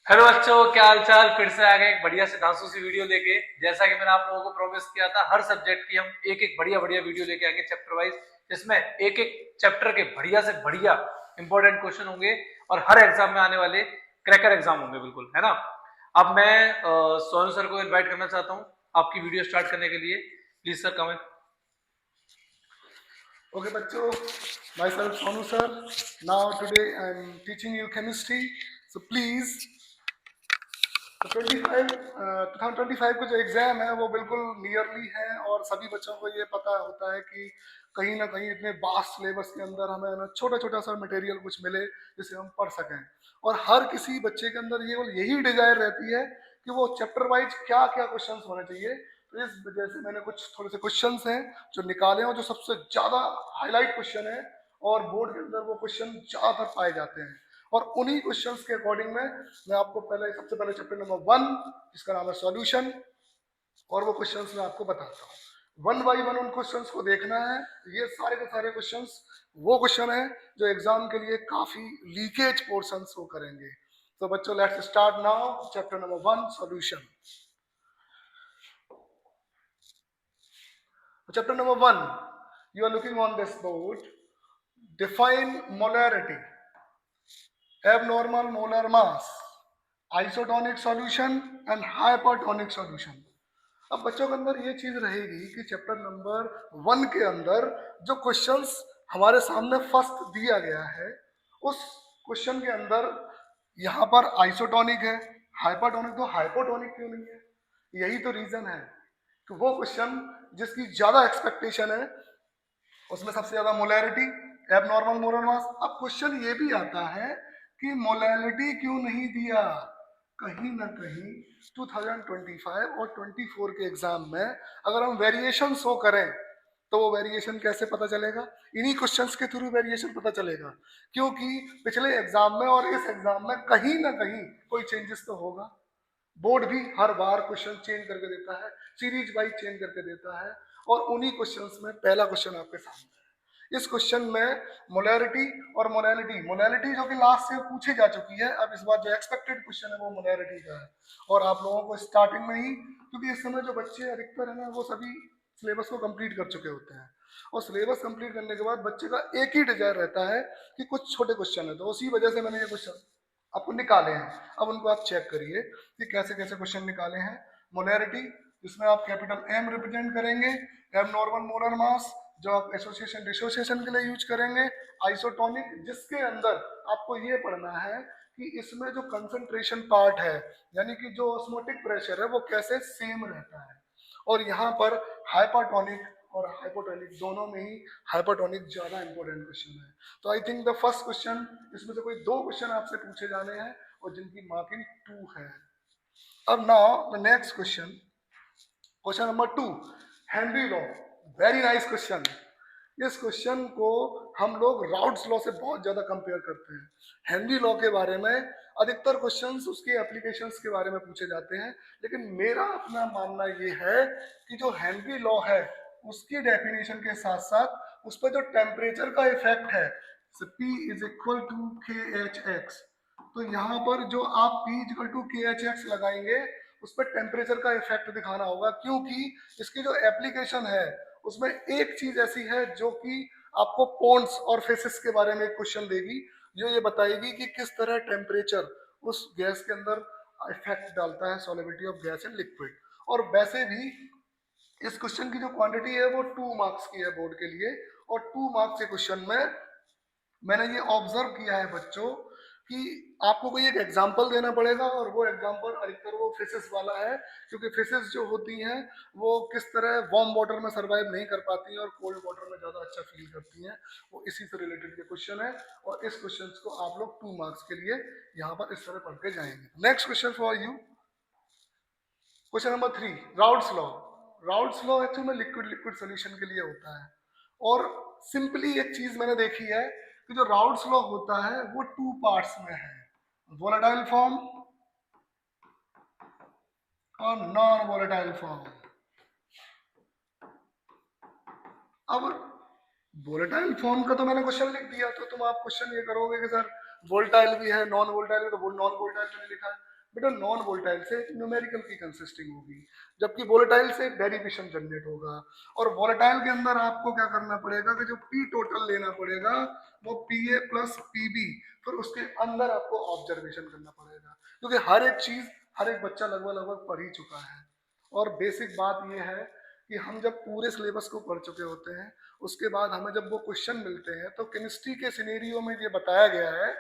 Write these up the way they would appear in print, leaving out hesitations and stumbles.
Hello बच्चों, क्या हाल चाल। फिर से आ गए एक बढ़िया से धांसू सी वीडियो लेके। जैसा कि मैंने आप लोगों को प्रॉमिस किया था, हर सब्जेक्ट की हम एक एक बढ़िया बढ़िया वीडियो लेके आएंगे चैप्टर वाइज, जिसमें एक एक चैप्टर के बढ़िया से बढ़िया इंपॉर्टेंट क्वेश्चन होंगे और हर एग्जाम में आने वाले क्रैकर एग्जाम होंगे, बिल्कुल, है ना। अब मैं सोनू सर को इन्वाइट करना चाहता हूँ आपकी वीडियो स्टार्ट करने के लिए। Please sir, comment. Okay, बच्चों, myself Sonu sir. Now today I'm teaching you chemistry. So please, तो 2025 का जो एग्जाम है वो बिल्कुल नियरली है और सभी बच्चों को ये पता होता है कि कहीं ना कहीं इतने वास्ट सिलेबस के अंदर हमें ना छोटा छोटा सा मटेरियल कुछ मिले जिसे हम पढ़ सकें। और हर किसी बच्चे के अंदर ये यही डिजायर रहती है कि वो चैप्टर वाइज क्या क्या क्वेश्चंस होने चाहिए। तो इस वजह से मैंने कुछ थोड़े से क्वेश्चंस हैं जो निकाले और जो सबसे ज्यादा हाईलाइट क्वेश्चन है और बोर्ड के अंदर वो क्वेश्चन ज्यादातर पाए जाते हैं। और उन्हीं क्वेश्चंस के अकॉर्डिंग में मैं आपको सबसे पहले चैप्टर नंबर 1 जिसका नाम है सॉल्यूशन, और वो क्वेश्चंस मैं आपको बताता हूँ। वन बाई वन उन क्वेश्चंस को देखना है। ये सारे के सारे क्वेश्चंस वो क्वेश्चन है जो एग्जाम के लिए काफी लीकेज पोर्शंस को करेंगे। तो बच्चों, let's start now chapter number 1 solution. Chapter number 1, you are looking on this board. Define molarity, abnormal molar mass, isotonic solution and hypertonic solution. अब बच्चों के अंदर ये चीज रहेगी कि चैप्टर नंबर 1 के अंदर जो क्वेश्चंस हमारे सामने फर्स्ट दिया गया है उस क्वेश्चन के अंदर यहाँ पर आइसोटोनिक है, हाइपरटोनिक, तो हाइपोटोनिक क्यों नहीं है? यही तो रीजन है कि वो क्वेश्चन जिसकी ज्यादा एक्सपेक्टेशन है उसमें सबसे ज्यादा मोलैरिटी, एबनॉर्मल मोलर मास। अब क्वेश्चन ये भी आता है कि मोलैरिटी क्यों नहीं दिया? कहीं ना कहीं 2025 और 24 के एग्जाम में अगर हम वेरिएशन शो करें तो वो वेरिएशन कैसे पता चलेगा? इन्हीं क्वेश्चंस के थ्रू वेरिएशन पता चलेगा, क्योंकि पिछले एग्जाम में और इस एग्जाम में कहीं ना कहीं कोई चेंजेस तो होगा। बोर्ड भी हर बार क्वेश्चन चेंज करके देता है, सीरीज वाइज चेंज करके देता है, और उन्हीं क्वेश्चंस में पहला क्वेश्चन आपके सामने है। इस क्वेश्चन में मोलैरिटी और मोलैलिटी, मोलैलिटी जो कि लास्ट से पूछी जा चुकी है, अब इस बार जो एक्सपेक्टेड क्वेश्चन है वो मोलैरिटी का है। और आप लोगों को स्टार्टिंग में ही, क्योंकि इस समय जो बच्चे अधिकतर है ना वो सभी सिलेबस को कंप्लीट कर चुके होते हैं, और सिलेबस कंप्लीट करने के बाद बच्चे का एक ही डिजायर रहता है कि कुछ छोटे क्वेश्चन है, तो उसी वजह से मैंने ये क्वेश्चन आपको निकाले हैं। अब उनको आप चेक करिए कि कैसे कैसे क्वेश्चन निकाले हैं। मोलैरिटी, जिसमें आप कैपिटल एम रिप्रेजेंट करेंगे, एब नॉर्मल मोलर मास जो आप एसोसिएशन डिसोसिएशन के लिए यूज करेंगे, आइसोटोनिक जिसके अंदर आपको ये पढ़ना है कि इसमें जो कंसंट्रेशन पार्ट है यानी कि जो ऑस्मोटिक प्रेशर है वो कैसे सेम रहता है, और यहाँ पर हाइपरटोनिक और हाइपोटोनिक दोनों में ही हाइपरटोनिक ज्यादा इंपॉर्टेंट क्वेश्चन है। तो I think the first question, इसमें से कोई दो क्वेश्चन आपसे पूछे जाने हैं और जिनकी मार्किंग 2 है। अब now the next question, question number 2, Henry law. Very nice question. इस क्वेश्चन को हम लोग राउट्स लॉ से बहुत ज्यादा कंपेयर करते हैं। हेनरी लॉ के बारे में अधिकतर क्वेश्चंस उसके एप्लीकेशंस के बारे में पूछे जाते हैं, लेकिन मेरा अपना मानना ये है कि जो हेनरी लॉ है उसकी डेफिनेशन के साथ साथ उस पर जो टेम्परेचर का इफेक्ट है, P इज इक्वल टू के एच एक्स, तो यहाँ पर जो आप P इक्वल टू के एच एक्स लगाएंगे उस पर टेम्परेचर का इफेक्ट दिखाना होगा, क्योंकि इसकी जो एप्लीकेशन है उसमें एक चीज ऐसी है जो कि आपको पॉन्ड्स और फेसिस के बारे में क्वेश्चन देगी, जो ये बताएगी कि किस तरह टेम्परेचर उस गैस के अंदर इफेक्ट डालता है, solubility of gas in liquid. और वैसे भी इस क्वेश्चन की जो क्वांटिटी है वो 2 मार्क्स की है बोर्ड के लिए, और 2 मार्क्स के क्वेश्चन में मैंने ये ऑब्जर्व किया है बच्चों कि आपको कोई एक एग्जाम्पल देना पड़ेगा, और वो एग्जाम्पल अधिकतर वो फिशेस वाला है, क्योंकि फिशेस जो होती हैं वो किस तरह वार्म वाटर में सर्वाइव नहीं कर पाती हैं और कोल्ड वाटर में ज़्यादा अच्छा फील करती हैं, वो इसी से रिलेटेड के क्वेश्चन है। और इस क्वेश्चन को आप लोग 2 मार्क्स के लिए यहाँ पर इस तरह पढ़ के जाएंगे। Next question for you, question number 3, routes law. Routes law actually में लिक्विड लिक्विड सोल्यूशन के लिए होता है, और सिंपली एक चीज मैंने देखी है कि जो राउट्स लॉ होता है वो 2 पार्ट्स में है, वोलेटाइल फॉर्म और नॉन वोलेटाइल फॉर्म। अब वोलेटाइल फॉर्म का तो मैंने क्वेश्चन लिख दिया, तो तुम आप क्वेश्चन ये करोगे कि सर वोल्टाइल भी है नॉन वोल्टाइल भी, तो नॉन वोल्टाइल तो नहीं लिखा है। बेटा नॉन वोलेटाइल से न्यूमेरिकल की कंसिस्टिंग होगी, जबकि वोलेटाइल से डेरिवेशन जनरेट होगा। और वोलेटाइल के अंदर आपको क्या करना पड़ेगा कि जो पी टोटल लेना पड़ेगा वो P A plus P B, फिर उसके अंदर आपको ऑब्जर्वेशन करना पड़ेगा, क्योंकि हर एक चीज हर एक बच्चा लगभग लगभग पढ़ ही चुका है। और बेसिक बात यह है कि हम जब पूरे सिलेबस को पढ़ चुके होते हैं, उसके बाद हमें जब वो क्वेश्चन मिलते हैं तो केमिस्ट्री के सिनेरियो में ये बताया गया है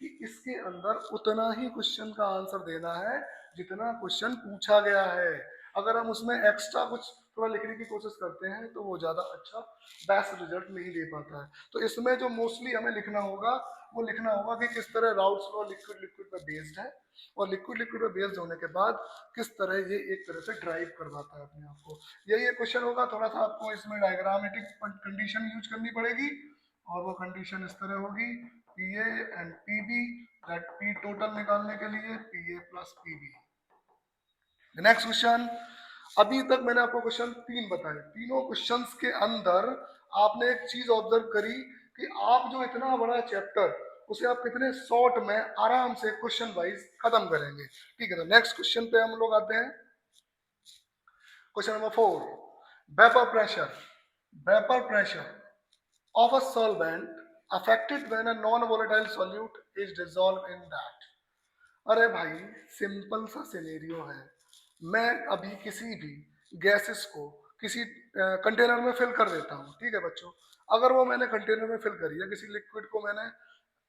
कि इसके अंदर उतना ही क्वेश्चन का आंसर देना है जितना क्वेश्चन पूछा गया है। अगर हम उसमें एक्स्ट्रा कुछ थोड़ा लिखने की कोशिश करते हैं तो वो ज़्यादा अच्छा बेस्ट रिजल्ट नहीं दे पाता है। तो इसमें जो मोस्टली हमें लिखना होगा वो लिखना होगा कि किस तरह राउट्स लॉ लिक्विड लिक्विड पर बेस्ड है, और लिक्विड लिक्विड पर बेस्ड होने के बाद किस तरह ये एक तरह से ड्राइव करवाता है अपने आप को। यही एक क्वेश्चन होगा, थोड़ा सा आपको इसमें डायग्रामेटिक कंडीशन यूज करनी पड़ेगी, और वो कंडीशन इस तरह होगी P A and P B, that P total निकालने के लिए P A plus P B. Next question, अभी तक मैंने आपको क्वेश्चन 3 बताए, तीनों क्वेश्चंस के अंदर आपने एक चीज ऑब्जर्व करी कि आप जो इतना बड़ा चैप्टर उसे आप कितने शॉर्ट में आराम से क्वेश्चन वाइज खत्म करेंगे। ठीक है, तो नेक्स्ट क्वेश्चन पे हम लोग आते हैं। Question number 4, vapour pressure, vapour pressure of a solvent affected when a non-volatile solute is dissolved in that। अरे भाई सिंपल सा सिनेरियो है, मैं अभी किसी भी गैसेस को किसी कंटेनर में फिल कर देता हूँ। ठीक है बच्चों, अगर वो मैंने कंटेनर में फिल करी है, किसी लिक्विड को मैंने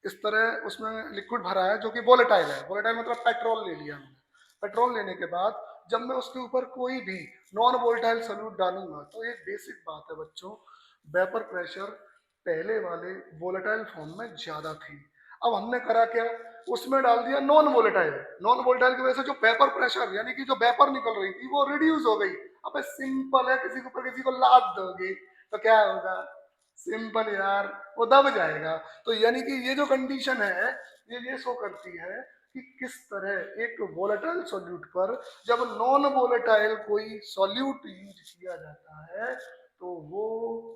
इस तरह उसमें लिक्विड भरा है जो कि वोलेटाइल है, वोलेटाइल मतलब पेट्रोल ले लिया मैंने। पेट्रोल लेने के बाद जब मैं उसके ऊपर कोई भी नॉन वोलेटाइल सॉल्यूट डालूंगा तो एक बेसिक बात है बच्चों, वेपर प्रेशर पहले वाले वोलेटाइल फॉर्म में ज्यादा थी। अब हमने करा क्या, उसमें डाल दिया नॉन वोलेटाइल, नॉन वोलेटाइल की वजह से जो वेपर प्रेशर यानी कि जो वेपर निकल रही थी वो रिड्यूस हो गई। अब सिंपल है, किसी के ऊपर किसी को लाद दोगे तो क्या होगा, सिंपल यार, वो दब जाएगा। तो यानी कि ये जो कंडीशन है ये शो करती है कि किस तरह एक वोलेटाइल सॉल्यूट पर जब नॉन वोलेटाइल कोई सॉल्यूट यूज किया जाता है तो वो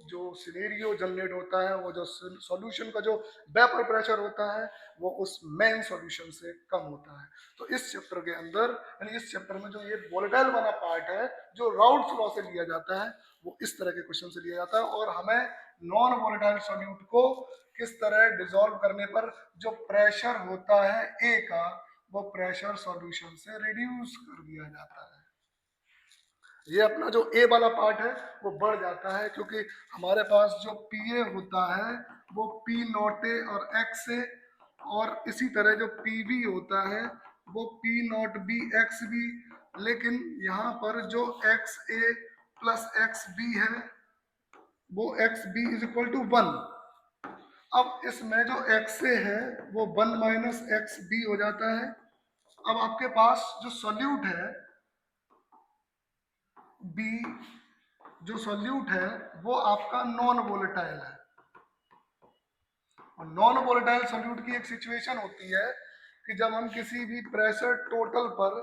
जो सिनेरियो जनरेट होता है, वो जो सॉल्यूशन का जो वेपर प्रेशर होता है वो उस मेन सॉल्यूशन से कम होता है। तो इस चैप्टर के अंदर यानी इस चैप्टर में जो ये वोलेटाइल वाला पार्ट है जो राउल्ट्स लॉ से लिया जाता है वो इस तरह के क्वेश्चन से लिया जाता है, और हमें नॉन वोलेटाइल सॉल्यूट को किस तरह डिसॉल्व करने पर जो प्रेशर होता है ए का वो प्रेशर सॉल्यूशन से रिड्यूस कर दिया जाता है। ये अपना जो ए वाला पार्ट है वो बढ़ जाता है, क्योंकि हमारे पास जो पी ए होता है वो पी नॉट ए और एक्स ए, और इसी तरह जो पी बी होता है वो P not B X B, लेकिन यहाँ पर जो X A plus X B है वो X B is equal to 1। अब इसमें जो एक्स ए है वो 1 माइनस एक्स बी हो जाता है। अब आपके पास जो सॉल्यूट है बी, जो सॉल्यूट है वो आपका नॉन वोलेटाइल है, और नॉन वोलेटाइल सॉल्यूट की एक सिचुएशन होती है कि जब हम किसी भी प्रेशर टोटल पर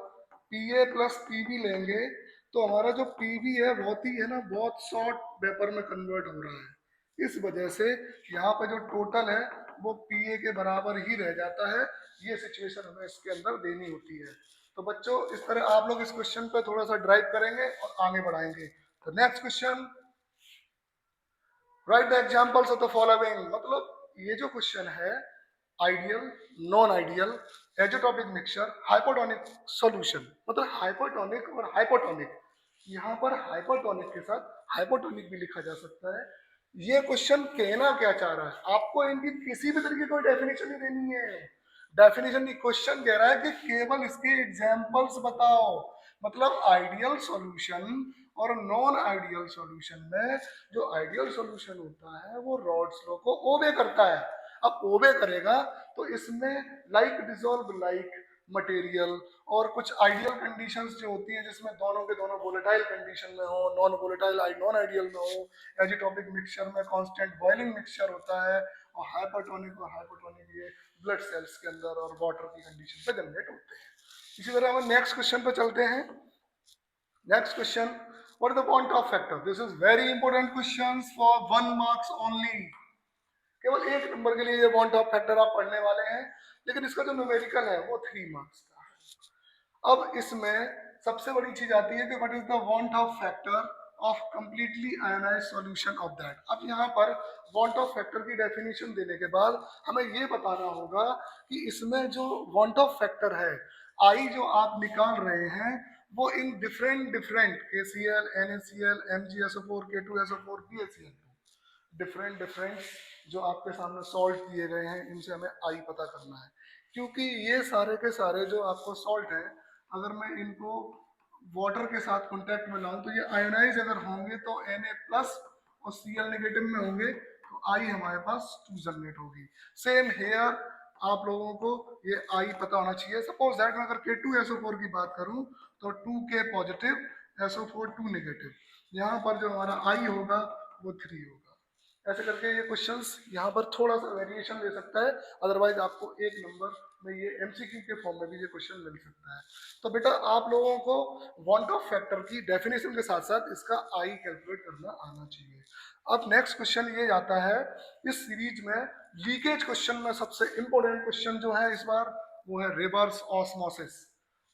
P A plus P B लेंगे तो हमारा जो पी बी है बहुत ही है ना बहुत शॉर्ट वेपर में कन्वर्ट हो रहा है। इस वजह से यहाँ पे जो टोटल है वो पी ए के बराबर ही रह जाता है। ये सिचुएशन हमें इसके अंदर देनी होती है। तो बच्चों इस तरह आप लोग इस क्वेश्चन पे थोड़ा सा ड्राइव करेंगे और आगे बढ़ाएंगे। तो next question, write the examples of the following, मतलब ये जो क्वेश्चन है ideal, non ideal, azeotropic mixture, hypotonic solution, मतलब हाइपोटोनिक और हाइपोटोनिक, यहाँ पर हाइपोटोनिक के साथ हाइपोटोनिक भी लिखा जा सकता है। ये क्वेश्चन कहना क्या चाह रहा है, आपको इनकी किसी भी तरीके कोई डेफिनेशन नहीं देनी है, डेफिनेशन नहीं, क्वेश्चन कह रहा है कि केवल इसके एग्जांपल्स बताओ। मतलब आइडियल सॉल्यूशन और नॉन आइडियल सॉल्यूशन में जो आइडियल सॉल्यूशन होता है वो रॉड्स लॉ को ओबे करता है। अब ओबे करेगा तो इसमें लाइक डिसॉल्व लाइक मटेरियल, और कुछ आइडियल कंडीशंस जो होती हैं जिसमें दोनों के दोनों वोलेटाइल कंडीशन में हो, नॉन वोलेटाइल नॉन आइडियल में हो, एजिटोपिक मिक्सचर में कांस्टेंट बॉइलिंग मिक्सचर होता है, और हाइपरटोनिक और हाइपोटोनिक ये ब्लड सेल्स के अंदर और वाटर की कंडीशन पे जनरेट होते हैं। इसी तरह हम नेक्स्ट क्वेश्चन पे चलते हैं। Next question, what is the point of factor, this is very important questions for 1 marks only, केवल 1 नंबर के लिए ये पॉइंट ऑफ फैक्टर आप पढ़ने वाले हैं, लेकिन इसका जो न्यूमेरिकल है वो 3 मार्क्स का है। अब इसमें सबसे बड़ी चीज आती है कि what is the van't Hoff factor of completely ionise solution of that. अब यहाँ पर वांट ऑफ फैक्टर की डेफिनेशन देने के बाद हमें ये बताना होगा कि इसमें जो वांट ऑफ फैक्टर है, आई जो आप निकाल रहे हैं, वो in different KCl, NaCl, MgSO4, K2SO4, BaCl2, different जो आपके सामने सॉल्ट दिए गए हैं, इनसे हमें आई पता करना है। क्योंकि ये सारे के सारे जो आपको सॉल्ट हैं, अगर मैं इनको वाटर के साथ कांटेक्ट में लाऊं तो ये आयोनाइज अगर होंगे तो Na प्लस और Cl नेगेटिव में होंगे तो आई हमारे पास 2 जनरेट होगी। सेम हेयर आप लोगों को ये आई पता होना चाहिए। सपोज दैट मैं अगर K2SO4 की बात करूं तो 2K पॉजिटिव, SO4 2 नेगेटिव, यहाँ पर जो हमारा आई होगा वो 3 होगा। ऐसे करके ये क्वेश्चंस यहाँ पर थोड़ा सा वेरिएशन ले सकता है, अदरवाइज आपको एक नंबर में ये एमसीक्यू के फॉर्म में भी ये क्वेश्चन मिल सकता है। तो बेटा आप लोगों को वांट ऑफ फैक्टर की डेफिनेशन के साथ साथ इसका आई कैलकुलेट करना आना चाहिए। अब नेक्स्ट क्वेश्चन ये जाता है, इस सीरीज में लीकेज क्वेश्चन में सबसे इंपॉर्टेंट क्वेश्चन जो है इस बार वो है रिवर्स ऑस्मोसिस।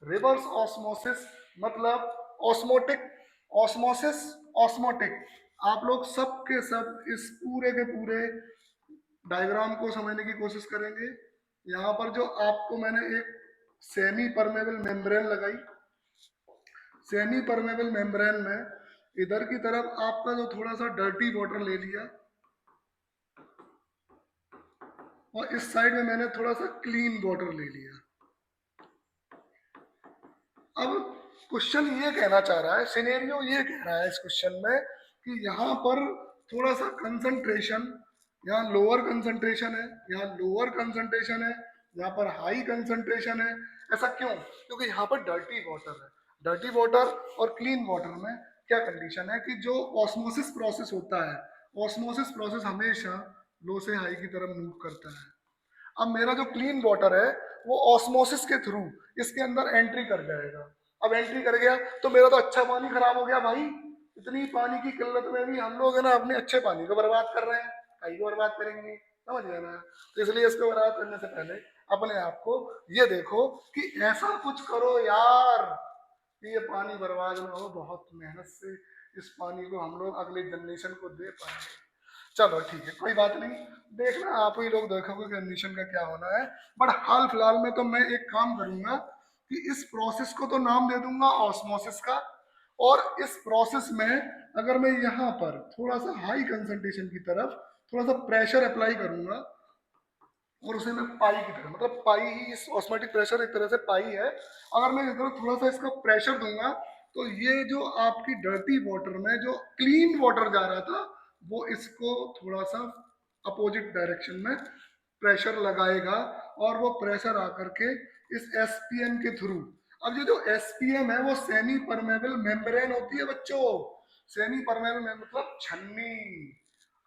रिवर्स ऑस्मोसिस मतलब ऑस्मोटिक, ऑस्मोसिस, ऑस्मोटिक। आप लोग सब के सब इस पूरे के पूरे डायग्राम को समझने की कोशिश करेंगे। यहाँ पर जो आपको मैंने एक सेमी परमेबल मेम्ब्रेन लगाई, सेमी परमेबल मेम्ब्रेन में इधर की तरफ आपका जो थोड़ा सा डर्टी वाटर ले लिया और इस साइड में मैंने थोड़ा सा क्लीन वाटर ले लिया। अब क्वेश्चन ये कहना चाह रहा है, सिनेरियो ये कह रहा है इस क्वेश्चन में कि यहाँ पर थोड़ा सा कंसंट्रेशन, यहाँ लोअर कंसंट्रेशन है, यहाँ लोअर कंसंट्रेशन है, यहाँ पर हाई कंसंट्रेशन है। ऐसा क्यों? क्योंकि यहाँ पर डर्टी वाटर है। डर्टी वाटर और क्लीन वाटर में क्या कंडीशन है कि जो ऑस्मोसिस प्रोसेस होता है, ऑस्मोसिस प्रोसेस हमेशा लो से हाई की तरफ मूव करता है। अब मेरा जो क्लीन वाटर है वो ऑस्मोसिस के थ्रू इसके अंदर एंट्री कर जाएगा। अब एंट्री कर गया तो मेरा तो अच्छा पानी खराब हो गया भाई। इतनी पानी की किल्लत में भी हम लोग है ना अपने अच्छे पानी को बर्बाद कर रहे हैं, कहीं को बर्बाद करेंगे, समझ गए ना? तो इसलिए इसको बर्बाद करने से पहले अपने आप को ये देखो कि ऐसा कुछ करो यार कि ये पानी बर्बाद ना हो, बहुत मेहनत से इस पानी को हम लोग अगले जनरेशन को दे पाएंगे। चलो ठीक है, कोई बात नहीं, देखना आप ही लोग देखोगे कंडीशन का क्या होना है। बट हाल फिलहाल में तो मैं एक काम करूंगा कि इस प्रोसेस को तो नाम दे दूंगा ऑस्मोसिस का, और इस प्रोसेस में अगर मैं यहाँ पर थोड़ा सा हाई कंसंट्रेशन की तरफ थोड़ा सा प्रेशर अप्लाई करूंगा और उसे मैं पाई की तरह, मतलब पाई ही इस ऑस्मोटिक प्रेशर एक तरह से पाई है, अगर मैं इधर थोड़ा सा इसका प्रेशर दूंगा तो ये जो आपकी डर्टी वाटर में जो क्लीन वाटर जा रहा था वो इसको थोड़ा सा अपोजिट डायरेक्शन में प्रेशर लगाएगा और वो प्रेशर आकर के इस एसपीएम के थ्रू, अब ये जो एसपीएम है वो सेमी परमेबल मेम्ब्रेन होती है बच्चों। सेमी परमेबल मतलब छन्नी।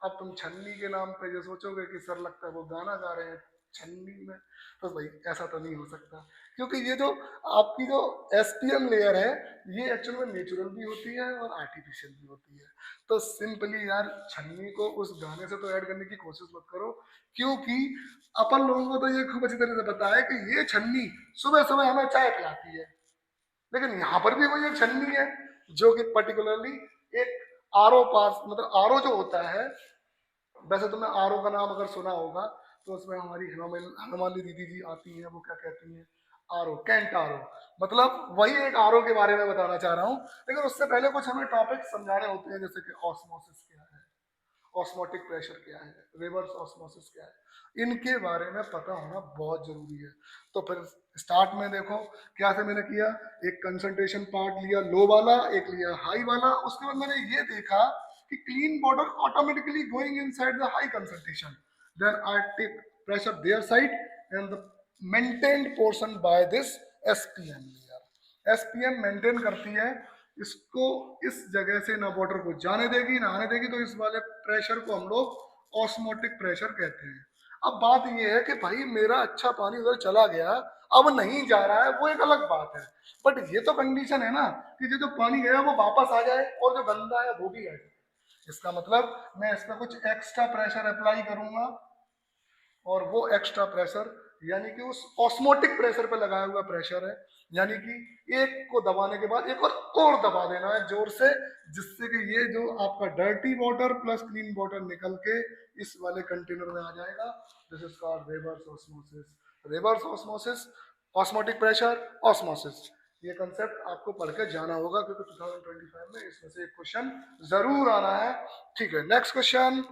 अब तुम छन्नी के नाम पे जो सोचोगे कि सर लगता है वो गाना गा रहे हैं छन्नी में, तो भाई ऐसा तो नहीं हो सकता, क्योंकि ये जो आपकी जो एसपीएम लेयर है ये एक्चुअल में नेचुरल भी होती है और आर्टिफिशियल भी होती है। तो सिंपली यार छन्नी को उस गाने से तो ऐड करने की कोशिश मत करो, क्योंकि अपन लोगों को तो ये खूब अच्छी तरह से पता है कि ये छन्नी सुबह सुबह हमें चाय पिलाती है, लेकिन यहाँ पर भी वही एक छन्नी है जो कि पर्टिकुलरली एक आरओ पास, मतलब आरओ जो होता है, वैसे तुमने आरओ का नाम अगर सुना होगा तो उसमें हमारी हनुमाली दीदी जी आती हैं, वो क्या कहती हैं, आरओ, कैंट आरओ, मतलब वही एक आरओ के बारे में बताना चाह रहा हूँ। लेकिन उससे पहले कुछ हमें टॉपिक समझाने होते हैं, जैसे कि ऑस्मोसिस क्या है, ऑस्मोटिक प्रेशर क्या है, रिवर्स ऑस्मोसिस क्या है, इनके बारे में पता होना बहुत जरूरी है। तो फिर स्टार्ट में देखो क्या से मैंने किया, एक कंसंट्रेशन पार्ट लिया लो वाला, एक लिया हाई वाला, उसके बाद मैंने ये देखा कि clean water automatically going inside the high concentration, then I take pressure there side and the maintained portion by this SPM layer. SPM maintain करती है इसको, इस जगह से ना वाटर को जाने देगी ना आने देगी, तो इस वाले प्रेशर को हम लोग ऑस्मोटिक प्रेशर कहते हैं। अब बात यह है कि भाई मेरा अच्छा पानी उधर चला गया, अब नहीं जा रहा है, वो एक अलग बात है, बट ये तो कंडीशन है ना कि जो पानी गया वो वापस आ जाए और जो गंदा है वो भी आ जाए। इसका मतलब मैं इसमें कुछ एक्स्ट्रा प्रेशर अप्लाई करूंगा और वो एक्स्ट्रा प्रेशर यानी कि उस ऑस्मोटिक प्रेशर पे लगाया हुआ प्रेशर है, यानी कि एक को दबाने के बाद एक और दबा देना है जोर से, जिससे कि ये जो आपका dirty water plus clean water निकल के इस वाले कंटेनर में आ जाएगा। This is called reverse osmosis. Reverse osmosis, osmotic pressure, osmosis, ये कंसेप्ट आपको पढ़ के जाना होगा क्योंकि 2025 में इसमें से एक क्वेश्चन जरूर आना है। ठीक है, next question.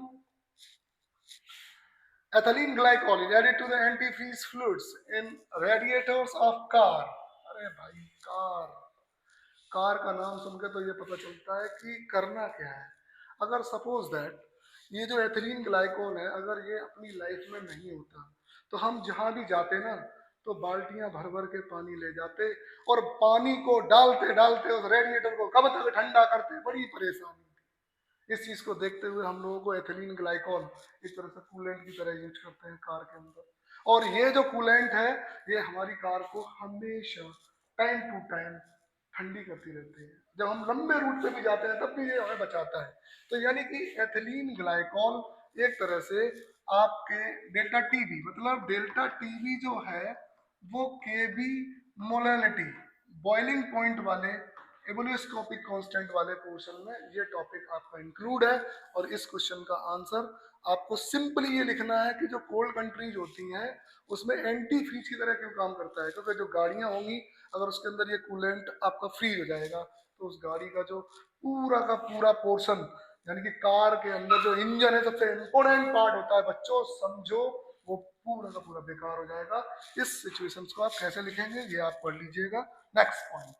Ethylene glycol is added to the antifreeze fluids in radiators of car। अरे भाई, कार का नाम सुन के तो ये पता चलता है कि करना क्या है। अगर सपोज दैट ये जो एथिलीन ग्लाइकोल है अगर ये अपनी लाइफ में नहीं होता तो हम जहां भी जाते ना तो बाल्टियां भर भर के पानी ले जाते और पानी को डालते डालते उस रेडिएटर को कब तक ठंडा करते, बड़ी परेशानी। इस चीज को देखते हुए हम लोगों को एथिलीन ग्लाइकोल इस तरह से कूलेंट की तरह यूज करते हैं कार के अंदर। और ये जो कूलेंट है ये हमारी कार को हमेशा टाइम टू टाइम ठंडी करती रहती है। जब हम लंबे रूट पे भी जाते हैं तब भी ये हमें बचाता है। तो यानी कि एथिलीन ग्लाइकोल एक तरह से आपके डेल्टा टीवी, मतलब डेल्टा टीवी जो है वो केबी मोलैलिटी बॉइलिंग पॉइंट वाले एबोलियोस्कोपिक कांस्टेंट वाले पोर्शन में ये टॉपिक आपका इंक्लूड है। और इस क्वेश्चन का आंसर आपको सिंपली ये लिखना है कि जो कोल्ड कंट्रीज होती हैं उसमें एंटी फ्रीज की तरह क्यों काम करता है, क्योंकि जो गाड़ियां होंगी अगर उसके अंदर ये कूलेंट आपका फ्रीज हो जाएगा तो उस गाड़ी का जो पूरा का पूरा पोर्शन, यानी कि कार के अंदर जो इंजन है सबसे इंपॉर्टेंट पार्ट होता है बच्चों, समझो वो पूरा का पूरा बेकार हो जाएगा। इस सिचुएशन को आप कैसे लिखेंगे ये आप पढ़ लीजिएगा। Next point,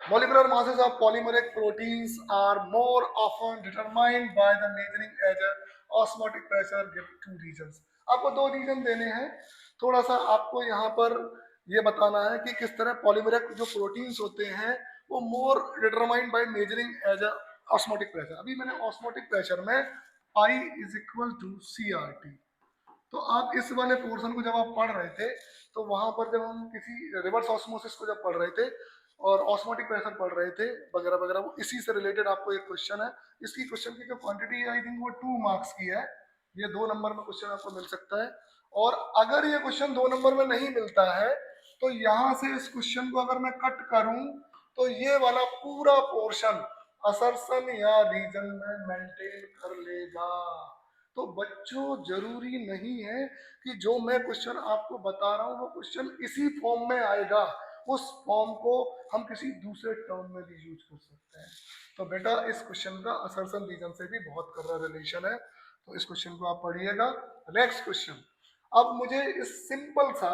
molecular masses of polymeric proteins are more often determined by the measuring agent osmotic pressure give two regions। आपको दो रीजन देने हैं, थोड़ा सा आपको यहाँ पर ये बताना है कि किस तरह पॉलीमेरिक जो प्रोटीन्स होते हैं वो more determined by measuring as osmotic pressure. अभी मैंने ऑस्मोटिक प्रेशर में I is equal to CRT, तो आप इस वाले पोर्शन को जब आप पढ़ रहे थे तो वहां पर जब हम किसी रिवर्स ऑस्मोसिस को जब पढ़ रहे थे और ऑस्मोटिक प्रेशर पढ़ रहे थे वगैरह वगैरह, वो इसी से रिलेटेड आपको एक क्वेश्चन है। इसकी क्वेश्चन की जो क्वांटिटी है आई थिंक वो 2 मार्क्स की है, ये 2 नंबर में क्वेश्चन आपको मिल सकता है। और अगर ये क्वेश्चन 2 नंबर में नहीं मिलता है तो यहाँ से इस क्वेश्चन को अगर मैं कट करूं तो ये वाला पूरा पोर्शन असर्शन या रीजन में मेंटेन कर लेगा। तो बच्चों जरूरी नहीं है कि जो मैं क्वेश्चन आपको बता रहा हूँ वो क्वेश्चन इसी फॉर्म में आएगा, उस फॉर्म को हम किसी दूसरे टर्म में भी यूज कर सकते हैं। तो बेटा इस क्वेश्चन का असर्शन रीजन से भी बहुत कड़ा रिलेशन है, तो इस क्वेश्चन को आप पढ़िएगा। नेक्स्ट क्वेश्चन, अब मुझे इस सिंपल सा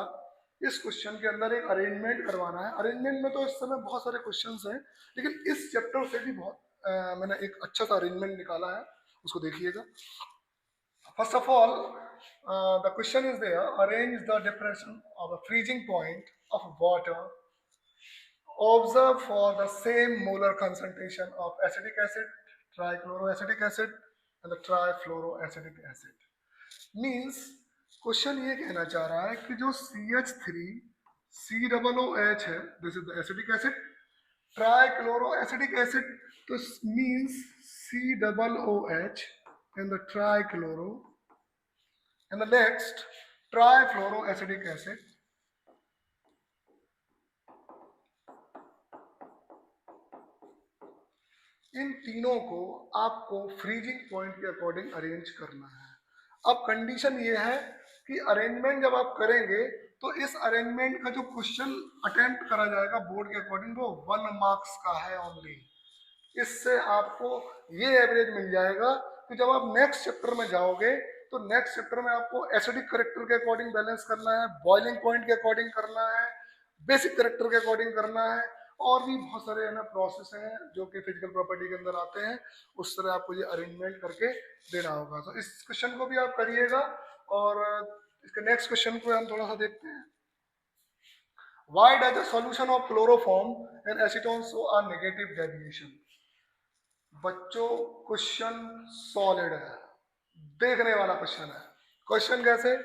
इस क्वेश्चन के अंदर एक अरेंजमेंट करवाना है। अरेंजमेंट में तो इस समय बहुत सारे क्वेश्चंस हैं लेकिन इस चैप्टर से भी बहुत मैंने एक अच्छा सा अरेंजमेंट निकाला है, उसको देखिएगा। First of all, the question is there, arrange the depression of a freezing point of water. Observe for the same molar concentration of acetic acid, trichloroacetic acid and the trifluoroacetic acid. Means question ये कहना चाह रहा है कि जो CH3 COOH है, this is the acidic acid, trichloroacetic acid तो means COOH and the trichloro and the next trifluoroacetic acid। इन तीनों को आपको फ्रीजिंग पॉइंट के अकॉर्डिंग अरेंज करना है। अब कंडीशन ये है कि अरेंजमेंट जब आप करेंगे तो इस अरेंजमेंट का जो क्वेश्चन अटेम्प्ट करा जाएगा बोर्ड के अकॉर्डिंग वो 1 मार्क्स का है ओनली। इससे आपको ये एवरेज मिल जाएगा कि जब आप नेक्स्ट चैप्टर में जाओगे तो नेक्स्ट चैप्टर में आपको एसिडिक करेक्टर के अकॉर्डिंग बैलेंस करना है, बॉइलिंग पॉइंट के अकॉर्डिंग करना है, बेसिक करेक्टर के अकॉर्डिंग करना है, और भी बहुत सारे है ना प्रोसेस हैं जो कि फिजिकल प्रॉपर्टी के अंदर आते हैं, उस तरह आपको ये अरेंजमेंट करके देना होगा। तो इस क्वेश्चन को भी आप करिएगा। और इसके नेक्स्ट क्वेश्चन को हम थोड़ा सा देखते हैं। Why does the solution of chloroform and acetone show a negative deviation? बच्चों क्वेश्चन सॉलिड है, देखने वाला क्वेश्चन है। क्वेश्चन कैसे?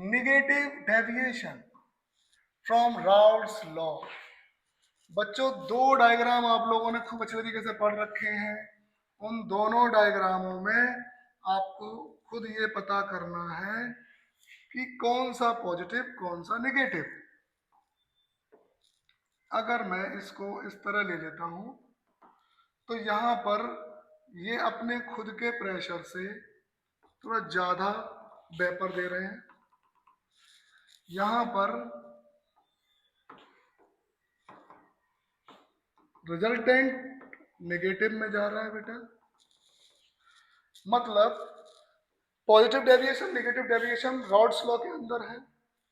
Negative deviation from Raoult's law. बच्चों दो डायग्राम आप लोगों ने खूब अच्छे तरीके से पढ़ रखे हैं, उन दोनों डायग्रामों में आपको खुद ये पता करना है कि कौन सा पॉजिटिव कौन सा नेगेटिव। अगर मैं इसको इस तरह ले लेता हूं तो यहाँ पर ये अपने खुद के प्रेशर से थोड़ा ज्यादा वेपर दे रहे हैं, यहाँ पर रिजल्टेंट नेगेटिव में जा रहा है बेटा। मतलब positive deviation negative deviation rods law के अंदर है,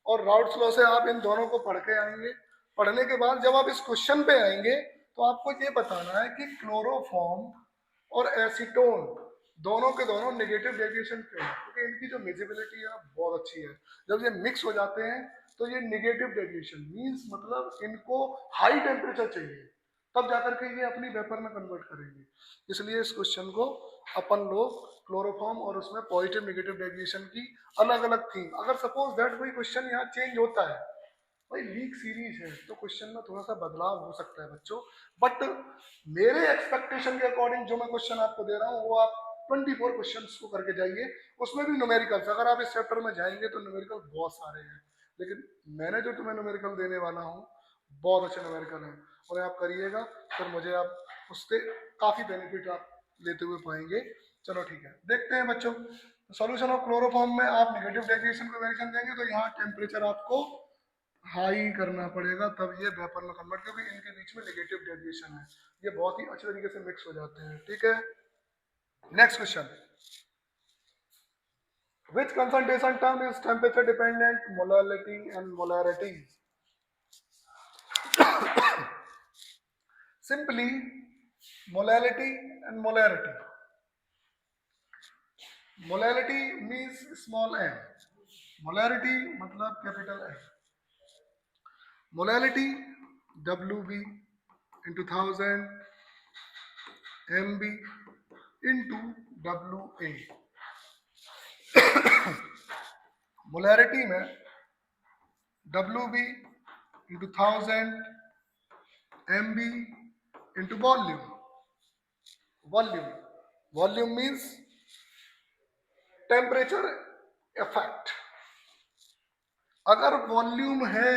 और रॉड्स लॉ से आप इन दोनों को पढ़ के आएंगे। पढ़ने के बाद जब आप इस क्वेश्चन पे आएंगे तो आपको ये बताना है कि क्लोरोफॉर्म और एसीटोन दोनों के दोनों नेगेटिव डेविएशन क्यों है, क्योंकि इनकी जो मेजिबिलिटी है बहुत अच्छी है। जब ये मिक्स हो जाते हैं तो ये नेगेटिव डेविएशन मींस मतलब इनको हाई टेम्परेचर चाहिए, तब जाकर के ये अपनी वेपर में कन्वर्ट करेंगे। इसलिए इस क्वेश्चन को अपन लोग क्लोरोफॉर्म और उसमें पॉजिटिव नेगेटिव डेविएशन की अलग अलग थीम, अगर सपोज दैट कोई क्वेश्चन यहाँ चेंज होता है, भाई लीग सीरीज है तो क्वेश्चन में थोड़ा सा बदलाव हो सकता है बच्चों, बट मेरे एक्सपेक्टेशन के अकॉर्डिंग जो मैं क्वेश्चन आपको दे रहा हूँ वो आप 24 क्वेश्चंस को करके जाइए, उसमें भी न्यूमेरिकल्स। अगर आप इस चैप्टर में जाएंगे तो न्यूमेरिकल बहुत सारे हैं, लेकिन मैंने जो तुम्हें न्यूमेरिकल देने वाला हूँ बहुत अच्छे न्यूमेरिकल हैं, उन्हें आप करिएगा फिर मुझे आप उससे काफी बेनिफिट आप लेते हुए पाएंगे। चलो ठीक है, देखते हैं बच्चों। सॉल्यूशन ऑफ क्लोरोफॉर्म में आप नेगेटिव डेविएशन को वेरिएशन देंगे तो यहाँ टेम्परेचर आपको हाई करना पड़ेगा, तब ये वेपर में कन्वर्ट, क्योंकि इनके बीच में नेगेटिव डेविएशन है, ये बहुत ही अच्छे तरीके से मिक्स हो जाते हैं। ठीक है, next question, which concentration term is temperature dependent molality and molarity? Simply molality and molarity. Molality means small m, molarity मतलब capital M. Molality WB into 1000 MB into WA. Molarity में WB into 1000 MB into volume. Volume volume means temperature effect. अगर volume है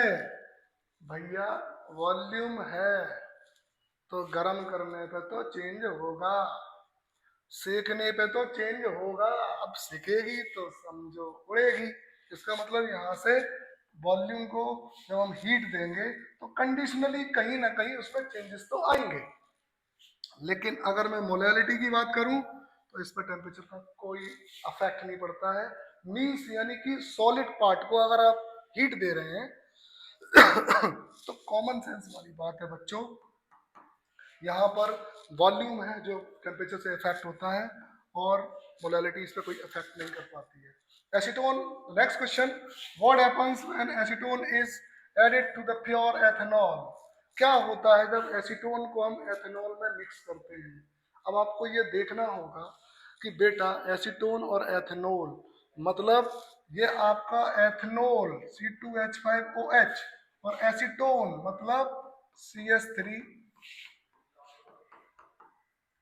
भैया, volume है तो गर्म करने पे तो चेंज होगा, सेकने पे तो चेंज होगा। अब सेकेगी तो समझो उड़ेगी। इसका मतलब यहाँ से वॉल्यूम को जब हम हीट देंगे तो कंडीशनली कहीं ना कहीं उसमें चेंजेस तो आएंगे, लेकिन अगर मैं मोलैलिटी की बात करूं तो इस पर टेम्परेचर का कोई अफेक्ट नहीं पड़ता है। मीन्स यानी कि सॉलिड पार्ट को अगर आप हीट दे रहे हैं तो कॉमन सेंस वाली बात है बच्चों, यहाँ पर वॉल्यूम है जो टेम्परेचर से इफेक्ट होता है और मोलैलिटी इस पर कोई इफेक्ट नहीं कर पाती है। Acetone, next question, what happens when acetone is added to the pure ethanol? क्या होता है जब एसीटोन को हम एथेनॉल में मिक्स करते हैं? अब आपको ये देखना होगा कि बेटा एसीटोन और एथेनॉल मतलब ये आपका एथेनॉल C2H5OH और एसीटोन मतलब CH3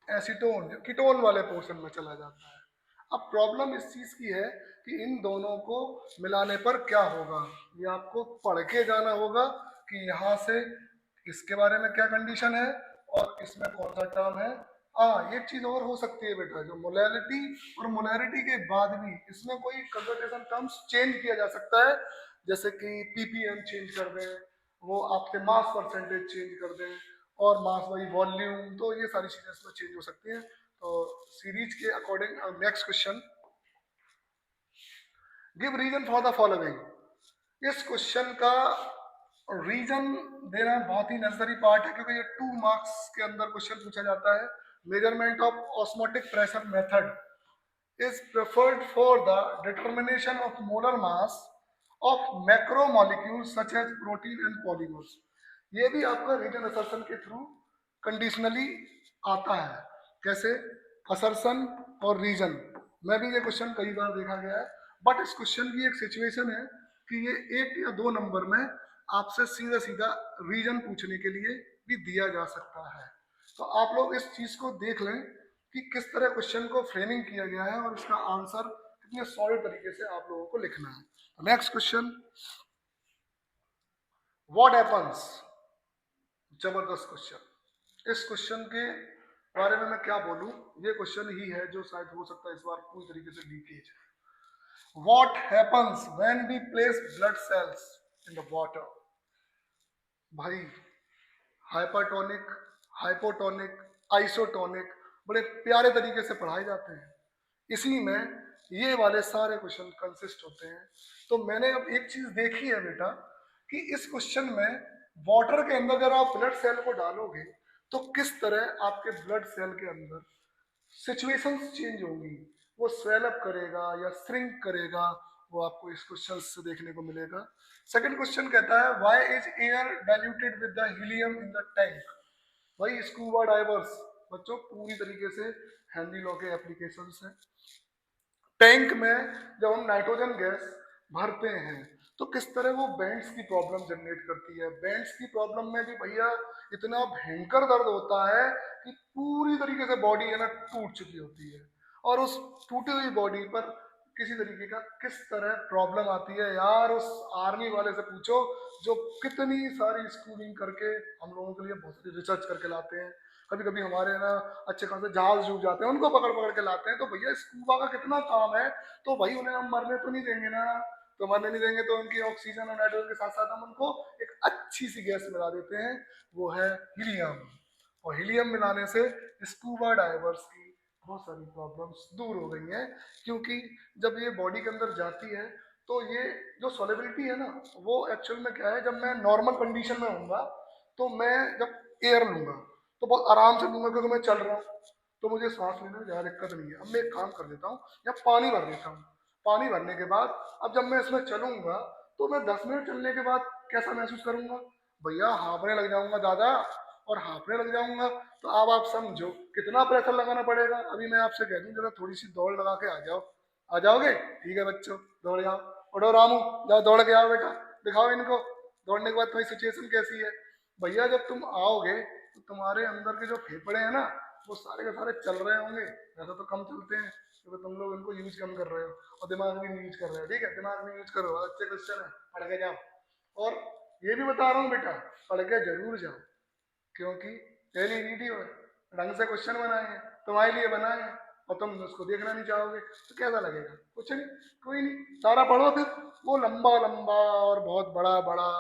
एसीटोन कीटोन वाले पोर्शन में चला जाता है। अब प्रॉब्लम इस चीज की है कि इन दोनों को मिलाने पर क्या होगा, ये आपको पढ़ के जाना होगा कि यहाँ से इसके बारे में क्या कंडीशन है और इसमें कौन सा टर्म है। एक चीज और हो सकती है बेटा, जो मोलैलिटी और मोलैरिटी के बाद भी इसमें कोई कंजर्वेशन टर्म्स चेंज किया जा सकता है, जैसे कि ppm चेंज कर दें, वो आपके मास परसेंटेज चेंज कर दें और मास बाई वॉल्यूम, तो ये सारी चीजें इसमें चेंज हो सकती हैं। तो सीरीज के according next question, give reason for the following. इस क्वेश्चन का रीजन देना बहुत ही नेसेसरी पार्ट है, क्योंकि ये 2 मार्क्स के अंदर क्वेश्चन पूछा जाता है। Measurement of osmotic pressure method is preferred for the determination of molar mass of macromolecules such as protein and polymers. ये भी आपका रीजन असर्शन के थ्रू कंडीशनली आता है। कैसे? असर्शन और रीजन में भी ये क्वेश्चन कई बार देखा गया है, बट इस क्वेश्चन की एक सिचुएशन है कि ये 1 या 2 नंबर में आपसे सीधा सीधा रीजन पूछने के लिए भी दिया जा सकता है। तो आप लोग इस चीज को देख लें कि किस तरह क्वेश्चन को फ्रेमिंग किया गया है और इसका आंसर इतने सॉलिड तरीके से आप लोगों को लिखना है। नेक्स्ट क्वेश्चन, व्हाट हैपन्स, जबरदस्त क्वेश्चन। इस क्वेश्चन के बारे में मैं क्या बोलूं, ये क्वेश्चन ही है जो शायद हो सकता है इस बार पूरी तरीके से लीकेज है। What happens when we place blood cells in the water. भाई हाइपरटोनिक, हाइपोटोनिक, आइसोटोनिक बड़े प्यारे तरीके से पढ़ाए जाते हैं, इसी में ये वाले सारे क्वेश्चन कंसिस्ट होते हैं। तो मैंने अब एक चीज देखी है बेटा कि इस क्वेश्चन में वाटर के अंदर अगर आप ब्लड सेल को डालोगे तो किस तरह आपके ब्लड सेल के अंदर सिचुएशंस चेंज होंगी, वो स्वेल अप करेगा या श्रिंक करेगा, वो आपको इस क्वेश्चन से देखने को मिलेगा। सेकंड क्वेश्चन कहता है why is air diluted with the helium in the tank. भाई स्कूबा डाइवर्स बच्चों पूरी तरीके से हैंडी लॉ के एप्लीकेशंस हैं। टैंक में जब हम नाइट्रोजन गैस भरते हैं तो किस तरह वो बेंड्स की प्रॉब्लम जनरेट करती है। बेंड्स की प्रॉब्लम में भी भैया इतना भयंकर दर्द होता है कि पूरी तरीके से बॉडी है ना टूट चुकी होती है, और उस टूटी हुई बॉडी पर किसी तरीके का किस तरह प्रॉब्लम आती है यार, उस आर्मी वाले से पूछो जो कितनी सारी स्कूलिंग करके हम लोगों के लिए बहुत सारी रिसर्च करके लाते हैं। कभी कभी हमारे ना अच्छे खासे जहाज डूब जाते हैं, उनको पकड़ पकड़ के लाते हैं। तो भैया स्कूबा का कितना काम है, तो भाई उन्हें हम मरने तो नहीं देंगे ना, तो मरने नहीं देंगे तो उनकी ऑक्सीजन और नाइट्रोजन के साथ साथ हम उनको एक अच्छी सी गैस मिला देते हैं, वो है हीलियम। और हीलियम मिलाने से स्कूबा डाइवर्स की बहुत सारी प्रॉब्लम्स दूर हो गई हैं, क्योंकि जब ये बॉडी के अंदर जाती है तो ये जो सॉलिबिलिटी है ना वो एक्चुअल में क्या है, जब मैं नॉर्मल कंडीशन में होऊंगा तो मैं जब एयर लूंगा तो बहुत आराम से लूंगा क्योंकि मैं चल रहा हूँ, तो मुझे सांस लेने में ज़्यादा दिक्कत नहीं है। अब मैं एक काम कर देता हूँ या पानी भर देता हूँ, पानी भरने के बाद अब जब मैं इसमें चलूंगा तो मैं 10 मिनट चलने के बाद कैसा महसूस करूंगा, भैया हाँफने लग जाऊंगा दादा, और हाँफने लग जाऊंगा तो अब आप समझो कितना प्रेशर लगाना पड़ेगा। अभी मैं आपसे कह दूं जरा थोड़ी सी दौड़ लगा के आ जाओ, आ जाओगे? ठीक है बच्चों, दौड़ जाओ, उठो रामू, जाओ दौड़ के आओ बेटा, दिखाओ इनको दौड़ने के बाद तुम्हारी सिचुएशन कैसी है। भैया जब तुम आओगे तो तुम्हारे अंदर के जो फेफड़े हैं ना वो सारे के सारे चल रहे होंगे, वैसे तो कम चलते हैं क्योंकि तुम लोग इनको यूज कम कर रहे हो और दिमाग भी यूज कर रहे हो। ठीक है, दिमाग भी यूज करो, अच्छे क्वेश्चन है, पढ़ के जाओ। और ये भी बता रहा हूँ बेटा, पढ़ के जरूर जाओ, क्योंकि पहली वीडियो है, ढंग से क्वेश्चन बनाए हैं, तुम्हारे लिए बनाए हैं, और तुम उसको देखना नहीं चाहोगे तो कैसा लगेगा? कुछ नहीं, कोई नहीं, सारा पढ़ो फिर वो लंबा लंबा और बहुत बड़ा बड़ा,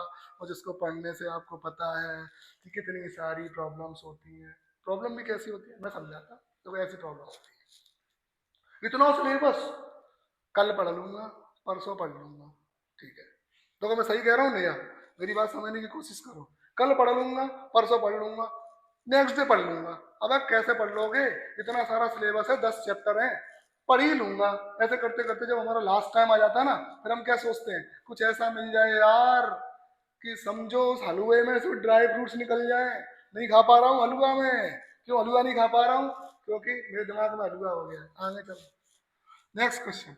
और जिसको पढ़ने से आपको पता है कि कितनी सारी प्रॉब्लम्स होती हैं। प्रॉब्लम भी कैसी होती है मैं समझाता, तो ऐसी प्रॉब्लम होती है। इतना सिलेबस कल पढ़ लूंगा, परसों पढ़ लूंगा, ठीक है? तो मैं सही कह रहा हूँ भैया, मेरी बात समझने की कोशिश करो। कल पढ़ लूंगा, परसों पढ़ लूंगा, नेक्स्ट डे पढ़ लूंगा। अब आप कैसे पढ़ लोगे, इतना सारा सिलेबस है, 10 चैप्टर हैं, पढ़ ही लूंगा। ऐसे करते करते जब हमारा लास्ट टाइम आ जाता है ना, फिर हम क्या सोचते हैं कुछ ऐसा मिल जाए यार कि समझो उस हलवे में से ड्राई फ्रूट्स निकल जाए। नहीं खा पा रहा हूँ हलवा में, क्यों हलवा नहीं खा पा रहा हूँ? क्योंकि मेरे दिमाग में हलवा हो गया। आगे चलो, next question,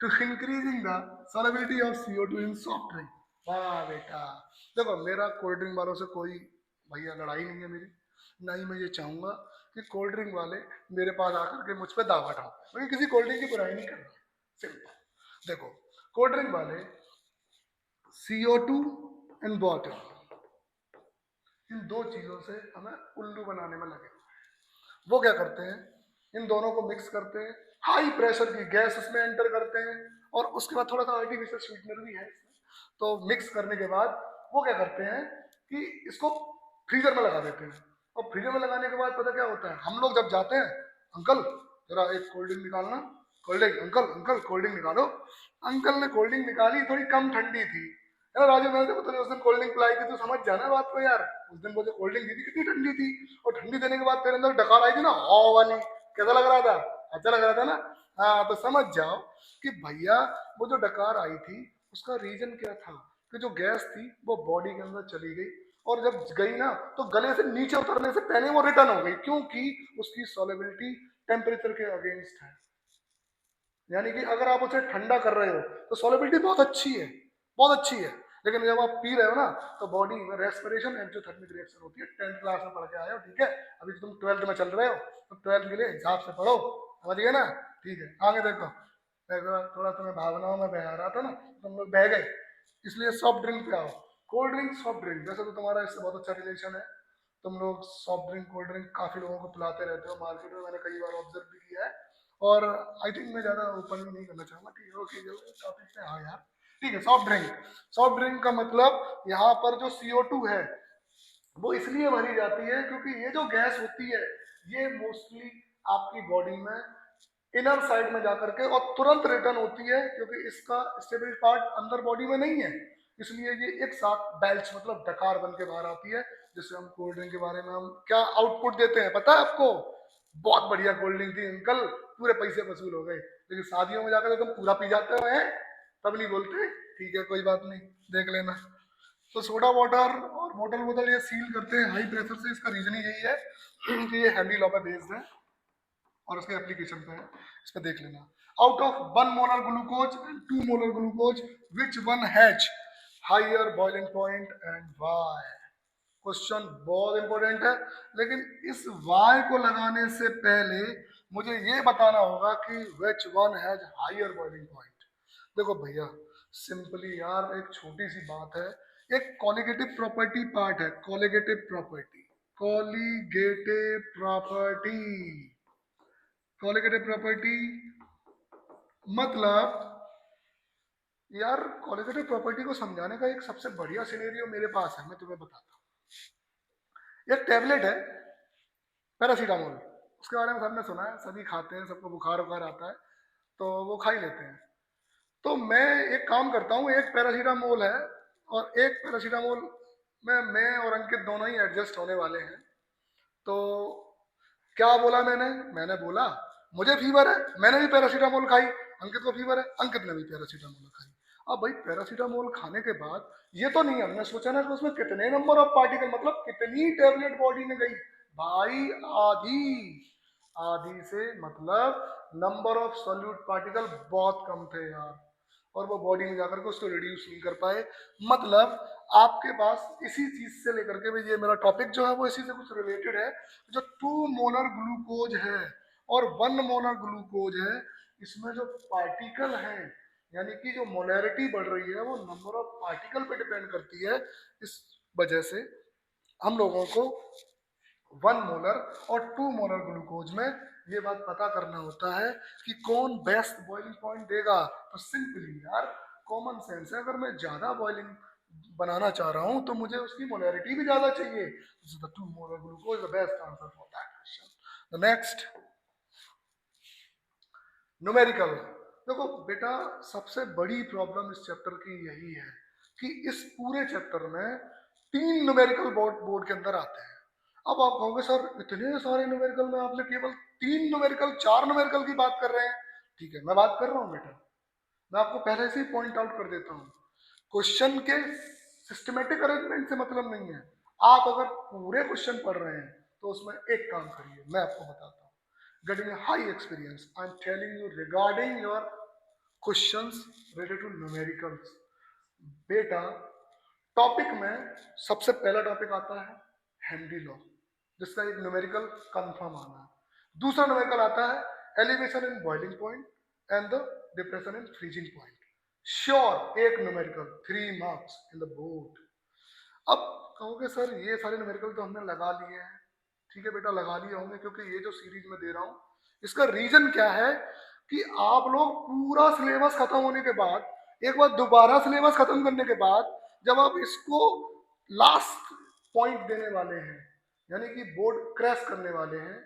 to increasing the solubility of CO2 in soft drink। वाह बेटा, देखो मेरा कोल्ड ड्रिंक वालों से कोई भैया लड़ाई नहीं है मेरी, ना ही मैं ये चाहूंगा कि कोल्ड ड्रिंक वाले मेरे पास आकर के मुझ पर दावा उठाओ, क्योंकि किसी कोल्ड ड्रिंक की बुराई नहीं करना। सिंपल देखो, कोल्ड ड्रिंक वाले CO2 एंड वाटर, इन दो चीजों से हमें उल्लू बनाने में लगे। वो क्या करते हैं, इन दोनों को मिक्स करते हैं, हाई प्रेशर की गैस उसमें एंटर करते हैं, और उसके बाद थोड़ा सा आर्टिफिशियल स्वीटनर भी है इसमें। तो मिक्स करने के बाद वो क्या करते हैं कि इसको फ्रीजर में लगा देते हैं, और फ्रीजर में लगाने के बाद पता क्या होता है, हम लोग जब जाते हैं, अंकल जरा एक कोल्ड ड्रिंक निकालना, cold drink, uncle uncle cold drink निकालो। अंकल ने कोल्ड ड्रिंक निकाली, थोड़ी कम ठंडी थी। यार राजू, मैंने तो तुझे उस दिन कोल्ड ड्रिंक पिलाई थी, तू समझ जाना बात को यार। उस दिन वो जो कोल्ड ड्रिंक दी थी कितनी ठंडी थी, और ठंडी देने के बाद तेरे अंदर डकार आई थी ना ओ वाली, कैसा लग रहा था? अच्छा लग रहा था ना? हाँ, तो समझ जाओ कि भैया वो जो डकार आई थी उसका रीजन क्या था, कि जो गैस थी वो बॉडी के अंदर चली गई, और जब गई ना तो गले से नीचे उतरने से पहले वो रिटर्न हो गई, क्योंकि उसकी सॉलिबिलिटी टेम्परेचर के अगेंस्ट है। यानी कि अगर आप उसे ठंडा कर रहे हो तो सॉलिबिलिटी बहुत अच्छी है, बहुत अच्छी है, लेकिन जब आप पी रहे हो ना तो बॉडी में रेस्पिरेशन एक्सोथर्मिक रिएक्शन होती है। 10th क्लास में पढ़ के आए हो, ठीक है? अभी तुम 12th में चल रहे हो तो 12th के लिए हिसाब से पढ़ो, समझ गए ना? ठीक है, आगे देखो, मैं थोड़ा तुम्हें भावनाओं में बहा रहा था ना, तुम लोग बह गए, इसलिए सॉफ्ट ड्रिंक पे आओ। कोल्ड ड्रिंक सॉफ्ट ड्रिंक, वैसे तो तुम्हारा इससे बहुत अच्छा रिलेशन है, तुम लोग सॉफ्ट ड्रिंक कोल्ड ड्रिंक काफी लोगों को पिलाते रहते हो मार्केट में, मैंने कई बार ऑब्जर्व भी किया है। और आई थिंक मैं ज्यादा ओपन भी नहीं करना चाहूंगा, ठीक है ओके टॉपिक पे हाँ यार, ठीक है। सॉफ्ट ड्रिंक, सॉफ्ट ड्रिंक का मतलब यहाँ पर जो CO2 है वो इसलिए भरी जाती है क्योंकि ये जो गैस होती है ये मोस्टली आपकी बॉडी में इनर साइड में जाकर के और तुरंत रिटर्न होती है, क्योंकि इसका स्टेबल पार्ट अंदर बॉडी में नहीं है, इसलिए ये एक साथ बैल्च मतलब डकार बन के बाहर आती है। जैसे हम कोल्ड ड्रिंक के बारे में हम क्या आउटपुट देते हैं पता है आपको, बहुत बढ़िया कोल्ड ड्रिंक थी अंकल, पूरे पैसे वसूल हो गए, लेकिन शादियों में जाकर तुम पूरा पी जाते हो हैं, तब नहीं बोलते ठीक है कोई बात नहीं देख लेना। तो सोडा वाटर और बोतल बोतल ये सील करते हैं हाई प्रेशर से, इसका रीजन ही यही है कि ये हेनरी लॉ पे बेस्ड है और उसके एप्लीकेशन पे है, इस पे देख लेना। Out of 1 molar glucose and 2 molar glucose which one has higher boiling point and why. Question बहुत इंपॉर्टेंट है, लेकिन इस वाई को लगाने से पहले मुझे ये बताना होगा कि which one has higher boiling point. देखो भैया सिंपली यार एक छोटी सी बात है, एक कॉलिगेटिव प्रॉपर्टी पार्ट है, colligative property, colligative property, colligative property मतलब यार कॉलिगेटिव प्रॉपर्टी को समझाने का एक सबसे बढ़िया सिनेरियो मेरे पास है, मैं तुम्हें बताता हूँ। एक टैबलेट है पैरासीटामोल, उसके बारे में सबने सुना है, सभी खाते हैं, सबको बुखार वुखार आता है तो वो खा ही लेते हैं। तो मैं एक काम करता हूँ, एक पैरासीटामोल है और एक पैरासीटामोल में मैं और अंकित दोनों ही एडजस्ट होने वाले हैं। तो क्या बोला मैंने, मैंने बोला मुझे फीवर है, मैंने भी पैरासीटामोल खाई, अंकित को फीवर है, अंकित ने भी पैरासीटामोल खाई। अब भाई पैरासीटामोल खाने के बाद ये तो नहीं हमने सोचा ना कि उसमें कितने नंबर ऑफ पार्टिकल मतलब कितनी टैबलेट बॉडी में गई, भाई आधी, आधी से मतलब नंबर ऑफ सॉल्यूट पार्टिकल बहुत कम थे यार, और वो बॉडी में जाकर के उसको रिड्यूस नहीं कर पाए। मतलब आपके पास इसी चीज से लेकर के भी ये मेरा टॉपिक जो है वो इसी से कुछ रिलेटेड है, जो 2 मोलर ग्लूकोज है और 1 मोलर ग्लूकोज है, इसमें जो पार्टिकल है यानी कि जो मोलैरिटी बढ़ रही है वो नंबर ऑफ पार्टिकल पे डिपेंड करती है। इस वजह से हम लोगों को 1 मोलर और 2 मोलर ग्लूकोज में ये बात पता करना होता है कि कौन बेस्ट बॉइलिंग पॉइंट देगा। तो सिंपली यार कॉमन सेंस है, अगर मैं ज्यादा बॉइलिंग बनाना चाह रहा हूं तो मुझे उसकी मोलैरिटी भी ज्यादा चाहिए, so the 2 molar glucose is the best answer for that question. The next numerical. देखो बेटा सबसे बड़ी प्रॉब्लम इस चैप्टर की यही है कि इस पूरे चैप्टर में 3 न्यूमेरिकल बोर्ड के अंदर आते हैं। अब आप कहोगे सर इतने सारे न्यूमेरिकल में आपने केवल 3 न्यूमेरिकल 4 न्यूमेरिकल की बात कर रहे हैं, ठीक है मैं बात कर रहा हूँ बेटा, मैं आपको पहले से ही पॉइंट आउट कर देता हूँ, क्वेश्चन के सिस्टमेटिक अरेंजमेंट से मतलब नहीं है। आप अगर पूरे क्वेश्चन पढ़ रहे हैं तो उसमें एक काम करिए, मैं आपको बताता हूँ, getting a high experience. I'm telling you regarding your questions related to numericals. बेटा टॉपिक में सबसे पहला टॉपिक आता है हेनरी लॉ, जिसका एक न्यूमेरिकल कंफर्म आना है। दूसरा न्यूमेरिकल आता है elevation in boiling point and the depression in freezing point. Sure एक numerical 3 marks in the board. अब कहोगे सर ये सारे न्यूमेरिकल तो हमने लगा लिए हैं, ठीक है बेटा लगा लिए होंगे क्योंकि ये जो सीरीज में दे रहा हूँ इसका रीजन क्या है कि आप लोग पूरा सिलेबस खत्म होने के बाद एक बार दोबारा सिलेबस खत्म करने के बाद जब आप इसको लास्ट पॉइंट देने वाले हैं यानी कि बोर्ड क्रैश करने वाले हैं,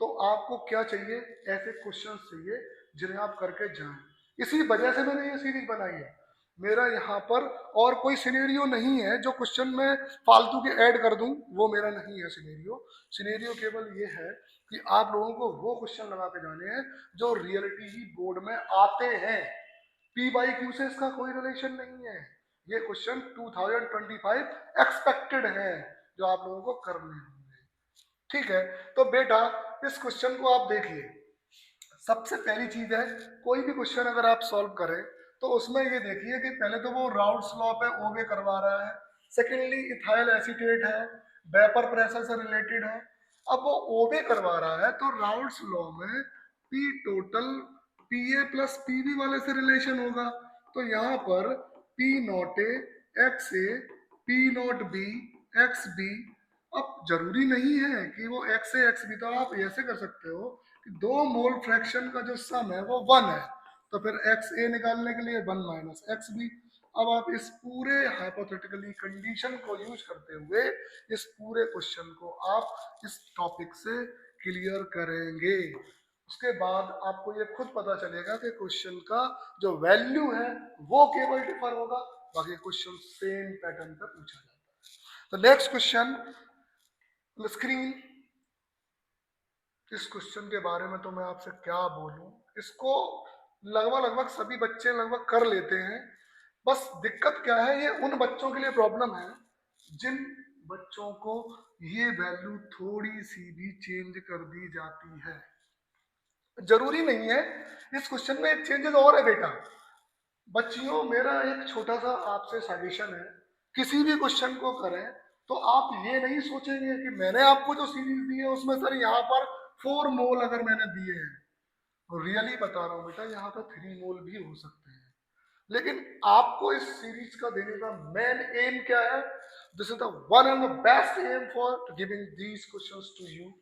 तो आपको क्या चाहिए, ऐसे क्वेश्चंस चाहिए जिन्हें आप करके जाएं। इसी वजह से मैंने ये सीरीज बनाई है। मेरा यहाँ पर और कोई सिनेरियो नहीं है जो क्वेश्चन में फालतू के ऐड कर दूं, वो मेरा नहीं है सिनेरियो। सिनेरियो केवल ये है कि आप लोगों को वो क्वेश्चन लगा के जाने हैं जो रियलिटी ही बोर्ड में आते हैं, पी बाई क्यू से इसका कोई रिलेशन नहीं है। ये क्वेश्चन 2025 एक्सपेक्टेड है जो आप लोगों को करने होंगे, ठीक है। तो बेटा इस क्वेश्चन को आप देखिए, सबसे पहली चीज है कोई भी क्वेश्चन अगर आप सॉल्व करें तो उसमें ये देखिए कि पहले तो वो राउल्ट्स लॉ पे ओबे करवा रहा है, सेकेंडली इथाइल एसीटेट है, वेपर प्रेशर से रिलेटेड है। अब वो ओबे करवा रहा है तो राउल्ट्स लॉ में P total P A plus P B वाले से रिलेशन होगा, तो यहाँ पर P not A X A P not B X B. अब जरूरी नहीं है कि वो एक्स ए एक्स बी, तो आप ऐसे कर सकते हो कि दो मोल फ्रैक्शन का जो सम है वो 1 है, तो फिर एक्स ए निकालने के लिए 1 माइनस एक्स बी। अब आप इस पूरे हाइपोथेटिकली कंडीशन को यूज करते हुए इस पूरे क्वेश्चन को आप इस टॉपिक से क्लियर करेंगे। उसके बाद आपको ये खुद पता चलेगा कि क्वेश्चन का जो वैल्यू है वो केवल डिफर होगा, बाकी क्वेश्चन सेम पैटर्न पे पूछा जाता है। तो नेक्स्ट क्वेश्चन स्क्रीन। इस क्वेश्चन के बारे में तो मैं आपसे क्या बोलूं, इसको लगभग सभी बच्चे लगभग कर लेते हैं। बस दिक्कत क्या है, ये उन बच्चों के लिए प्रॉब्लम है जिन बच्चों को ये वैल्यू थोड़ी सी भी चेंज कर दी जाती है। जरूरी नहीं है, इस क्वेश्चन में एक चेंजेस और है बेटा। बच्चियों, मेरा एक छोटा सा आपसे सजेशन है, किसी भी क्वेश्चन को करें तो आप ये नहीं सोचेंगे कि मैंने आपको जो सीरीज दी है उसमें सर यहाँ पर 4 मोल अगर मैंने दिए हैं, तो रियली बता रहा हूँ बेटा यहाँ पर 3 मोल भी हो सकते हैं। लेकिन आपको इस सीरीज का देने का मेन एम क्या है? This is the one and the best aim for giving these questions to you,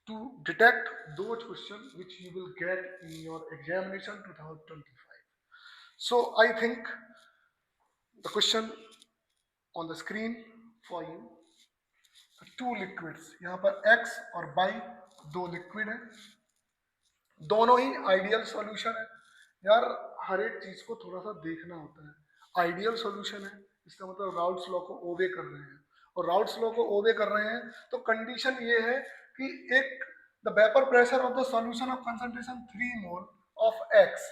to detect those questions which you will get in your examination 2025. So I think the question on the screen for you, the two liquids, यहाँ पर x और y दो liquid है, दोनों ही ideal solution है। यार हर एक चीज को थोड़ा सा देखना होता है। आइडियल सॉल्यूशन है इसका मतलब राउट्स लॉ को ओबे कर रहे हैं, और राउट्स लॉ को ओबे कर रहे हैं तो कंडीशन ये है कि एक the vapour pressure of the solution of concentration 3 mole of x,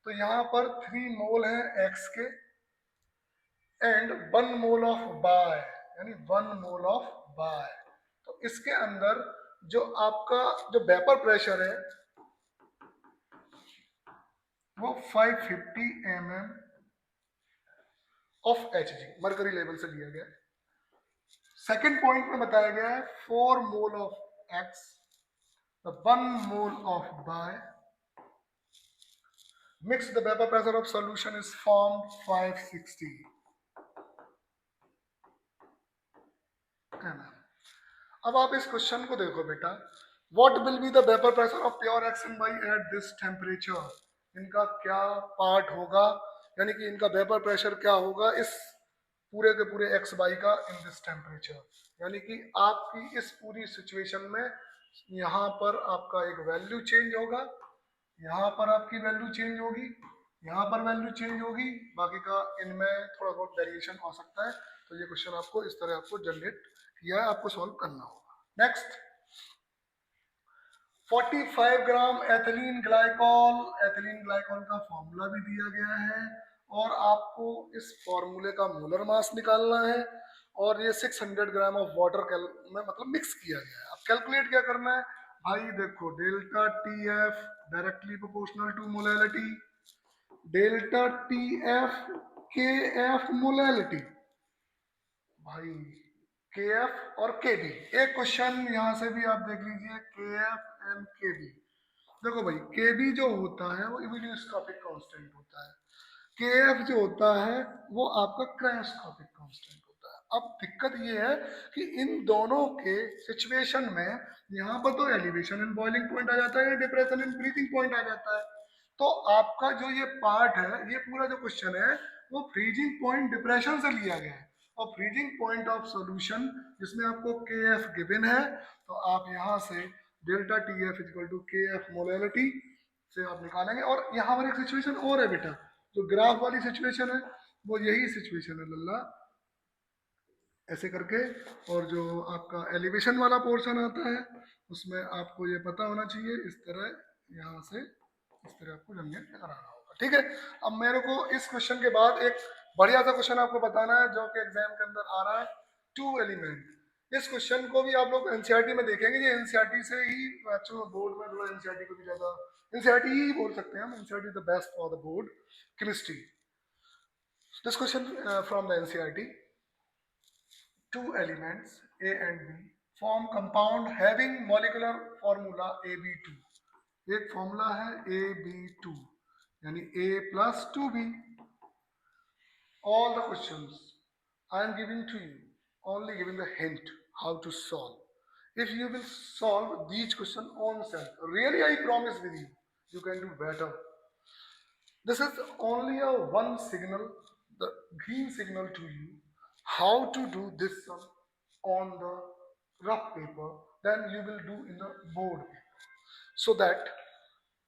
तो यहाँ पर 3 मोल है x के एंड 1 मोल ऑफ y, यानी 1 मोल ऑफ y। तो इसके अंदर जो आपका जो वेपर प्रेशर है वो 550 mm of Hg mercury level से लिया गया है। सेकेंड पॉइंट में बताया गया है 4 mole of x, 1 mole of y, mix the vapor pressure of solution is formed 560 mm। अब आप इस क्वेश्चन को देखो बेटा, what will be the vapour pressure of pure X and Y at this temperature, इनका क्या पार्ट होगा, यानी कि इनका वेपर प्रेशर क्या होगा इस पूरे के पूरे एक्स वाई का इन दिस टेम्परेचर। यानी कि आपकी इस पूरी सिचुएशन में यहाँ पर आपका एक वैल्यू चेंज होगा, यहाँ पर आपकी वैल्यू चेंज होगी, यहाँ पर वैल्यू चेंज होगी, बाकी का इनमें थोड़ा बहुत वेरिएशन हो सकता है। तो ये क्वेश्चन आपको इस तरह आपको जनरेट किया है, आपको सॉल्व करना होगा। नेक्स्ट 45 ग्राम एथिलीन ग्लाइकॉल, एथिलीन ग्लाइकॉल का फॉर्मूला भी दिया गया है और आपको इस फॉर्मूले का मोलर मास निकालना है, और ये 600 ग्राम ऑफ वाटर में मतलब मिक्स किया गया है। अब कैलकुलेट क्या करना है भाई, देखो delta T F directly proportional to molality, delta T F K F molality भाई, के एफ और के बी। एक क्वेश्चन यहाँ से भी आप देख लीजिए, के एफ एंड के बी। देखो भाई के बी जो होता है वो इबिलियोस्कोपिक कांस्टेंट होता है, के एफ जो होता है वो आपका क्रायोस्कोपिक कांस्टेंट होता है। अब दिक्कत ये है कि इन दोनों के सिचुएशन में यहाँ पर तो एलिवेशन एंड बॉइलिंग पॉइंट आ जाता है, डिप्रेशन एंड ब्रीथिंग पॉइंट आ जाता है। तो आपका जो ये पार्ट है, ये पूरा जो क्वेश्चन है वो फ्रीजिंग पॉइंट डिप्रेशन से लिया गया है, और फ्रीजिंग पॉइंट ऑफ सॉल्यूशन जिसमें आपको के एफ गिवन है, तो आप यहाँ से delta T F equal to K F molality से आप निकालेंगे। और यहाँ पर एक सिचुएशन और है बेटा, जो ग्राफ वाली सिचुएशन है वो यही सिचुएशन है लल्ला, ऐसे करके। और जो आपका एलिवेशन वाला पोर्शन आता है उसमें आपको ये पता होना चाहिए, इस तरह यहाँ से इस तरह आपको जनरेट कराना होगा, ठीक है। अब मेरे को इस क्वेश्चन के बाद एक बढ़िया सा क्वेश्चन आपको बताना है जो कि एग्जाम के अंदर आ रहा है, 2 एलिमेंट। इस क्वेश्चन को भी आप लोग एनसीईआरटी में देखेंगे, ये एनसीईआरटी से ही एक्चुअल बोर्ड में थोड़ा एनसीईआरटी को भी ज्यादा एनसीईआरटी ही बोल सकते हैं हम, NCERT is the best for the board chemistry. This question from the NCERT, 2 elements A and B form compound having molecular formula AB2 एक फॉर्मूला है AB2 यानी A plus 2B. All the questions I am giving to you, only giving the hint how to solve. If you will solve these questions on self, really I promise with you, you can do better. This is only a one signal, the green signal to you, how to do this sum on the rough paper, then you will do in the board paper. So that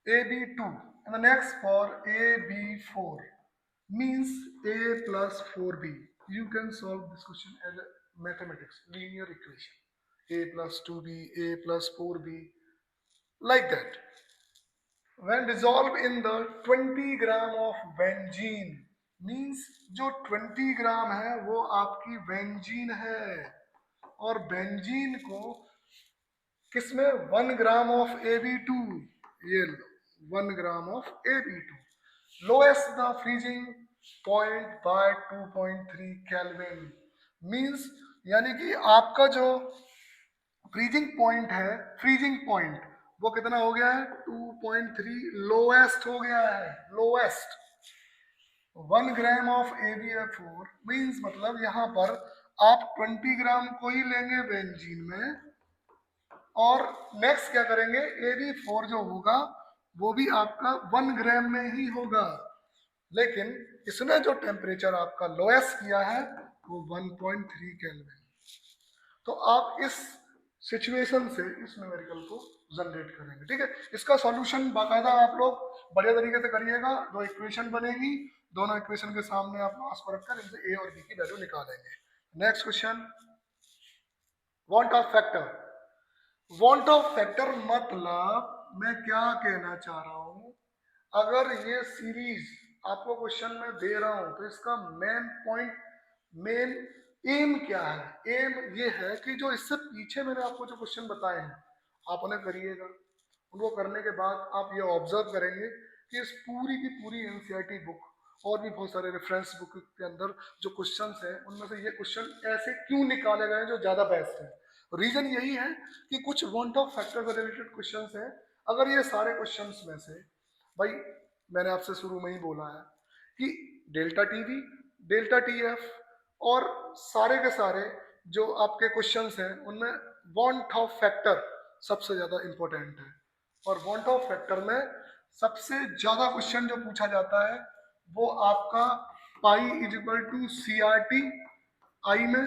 AB2 and the next for AB4 means A plus 4B. You can solve this question as a mathematics, linear equation. A plus 2B, A plus 4B, like that. When dissolved in the 20 gram of benzene, means जो 20 ग्राम है वो आपकी benzene है, और benzene को किसमें 1 gram of AB2, ये लो 1 gram of AB2, lowest the freezing point by 2.3 kelvin, means यानी कि आपका जो फ्रीजिंग पॉइंट वो कितना हो गया है 2.3, लोएस्ट हो गया है, lowest 1 gram of AbF4 means मतलब यहाँ पर आप 20 ग्राम को ही लेंगे बेंजीन में, और नेक्स्ट क्या करेंगे AB4 जो होगा वो भी आपका 1 ग्राम में ही होगा, लेकिन इसने जो टेम्परेचर आपका लोएस्ट किया है वो 1.3 केल्विन। तो आप इस सिचुएशन से इस न्यूमेरिकल को जनरेट करेंगे, ठीक है। इसका सॉल्यूशन बाकायदा आप लोग बढ़िया तरीके से करिएगा, दो इक्वेशन बनेगी, दोनों इक्वेशन के सामने आप मास को रखकर इनसे ए और बी की वैल्यू निकालेंगे। Next question, want Hoff factor. Want Hoff factor मतलब मैं क्या कहना चाह रहा हूं, अगर ये सीरीज आपको क्वेश्चन में दे रहा हूं तो इसका मेन पॉइंट, मेन एम क्या है। एम ये है कि जो इससे पीछे मैंने आपको जो क्वेश्चन बताए हैं आप उन्हें करिएगा, उनको करने के बाद आप ये ऑब्जर्व करेंगे कि इस पूरी की पूरी एनसीईआरटी बुक और भी बहुत सारे रेफरेंस बुक के अंदर जो क्वेश्चंस हैं उनमें से ये क्वेश्चन ऐसे क्यों निकाले गए हैं जो ज़्यादा बेस्ट है। रीजन यही है कि कुछ वांट ऑफ फैक्टर से रिलेटेड क्वेश्चंस हैं। अगर ये सारे क्वेश्चंस में से, भाई मैंने आपसे शुरू में ही बोला है कि डेल्टा टीवी, डेल्टा टीएफ और सारे के सारे जो आपके क्वेश्चंस हैं उनमें वांट ऑफ फैक्टर सबसे ज़्यादा इंपॉर्टेंट है, और वांट ऑफ फैक्टर में सबसे ज़्यादा क्वेश्चन जो पूछा जाता है वो आपका pi is equal to C R T I में,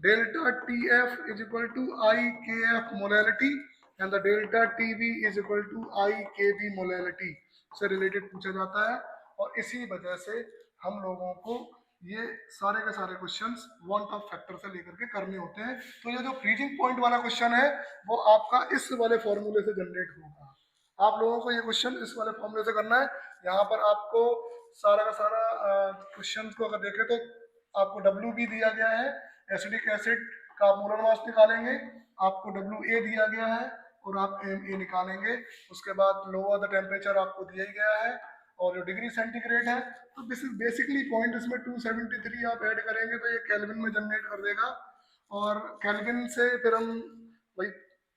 delta T F is equal to I K F molality and the delta T B is equal to I K B molality से related पूछा जाता है। और इसी वजह से हम लोगों को ये सारे के सारे क्वेश्चंस वांट ऑफ फैक्टर से लेकर के करने होते हैं। तो ये जो फ्रीजिंग पॉइंट वाला क्वेश्चन है वो आपका इस वाले फॉर्मूले से जनरेट होगा। आप लोगों को ये क्वेश्चन इस वाले फॉर्मूले से करना है। यहाँ पर आपको सारा का सारा क्वेश्चन को अगर देखें तो आपको डब्ल्यू बी दिया गया है, एसिडिक एसिड का मोलर मास निकालेंगे, आपको डब्ल्यू ए दिया गया है और आप एम ए निकालेंगे। उसके बाद लोअर द टेम्परेचर आपको दिया ही गया है और जो डिग्री सेंटीग्रेड है, तो दिस इज बेसिकली पॉइंट, इसमें 273 आप ऐड करेंगे तो ये केल्विन में जनरेट कर देगा, और केल्विन से फिर हम वही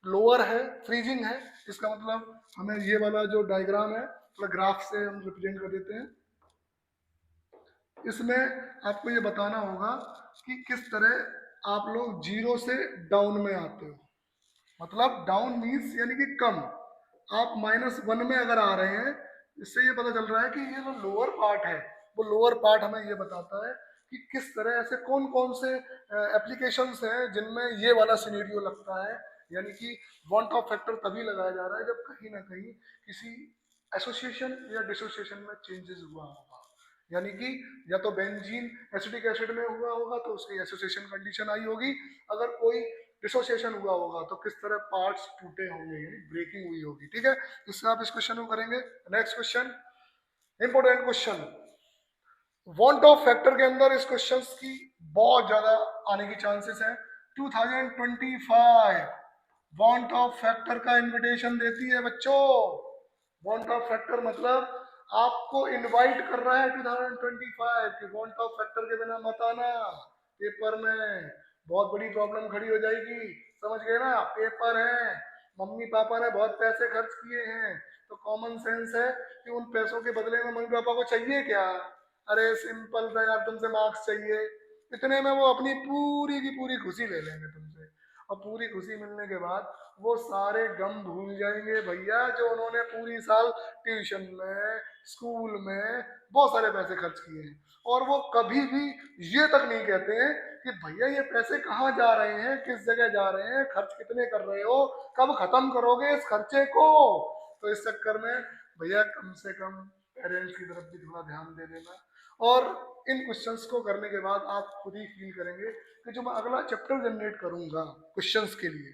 लोअर है, फ्रीजिंग है, इसका मतलब हमें ये वाला जो डायग्राम है थोड़ा ग्राफ से हम रिप्रेजेंट कर देते हैं। इसमें आपको ये बताना होगा कि किस तरह आप लोग जीरो से डाउन में आते हो, मतलब डाउन मीन्स यानी कि कम, आप -1 में अगर आ रहे हैं, इससे ये पता चल रहा है कि ये जो लोअर पार्ट है वो लोअर पार्ट हमें ये बताता है कि किस तरह ऐसे कौन कौन से एप्लीकेशंस हैं जिनमें ये वाला सिनेरियो लगता है। यानी कि वांट ऑफ फैक्टर तभी लगाया जा रहा है जब कहीं ना कहीं किसी एसोसिएशन या डिसोसिएशन में चेंजेस हुआ होगा, यानी कि या तो बेंजीन एसिटिक एसिड में हुआ होगा तो उसकी एसोसिएशन कंडीशन आई होगी, अगर कोई डिसोसिएशन हुआ होगा तो किस तरह पार्ट्स टूटे होंगे, ब्रेकिंग हुई होगी, ठीक है। इससे आप इस क्वेश्चन को करेंगे। Next question, important question, want Hoff factor के अंदर इस क्वेश्चन की बहुत ज्यादा आने की चांसेस है। 2025 वांट ऑफ फैक्टर का इनविटेशन देती है बच्चों। वांट ऑफ फैक्टर मतलब आपको इनवाइट कर रहा है 2025 कि वांट ऑफ फैक्टर के बिना मत आना, पेपर में बहुत बड़ी प्रॉब्लम खड़ी हो जाएगी, समझ गए ना, पेपर है मम्मी पापा ने बहुत पैसे खर्च किए हैं, तो कॉमन सेंस है कि उन पैसों के बदले में मम्मी पापा को चाहिए क्या? अरे सिंपल सा यार, तुमसे मार्क्स चाहिए, इतने में वो अपनी पूरी की पूरी खुशी ले लेंगे तुमसे। और पूरी खुशी मिलने के बाद वो सारे गम भूल जाएंगे भैया, जो उन्होंने पूरी साल ट्यूशन में, स्कूल में बहुत सारे पैसे खर्च किए हैं। और वो कभी भी ये तक नहीं कहते हैं कि भैया ये पैसे कहाँ जा रहे हैं, किस जगह जा रहे हैं, खर्च कितने कर रहे हो, कब खत्म करोगे इस खर्चे को। तो इस चक्कर में भैया कम से कम पेरेंट्स की तरफ भी थोड़ा ध्यान दे देना। और इन क्वेश्चंस को करने के बाद आप खुद ही फील करेंगे कि जो मैं अगला चैप्टर जनरेट करूंगा क्वेश्चंस के लिए,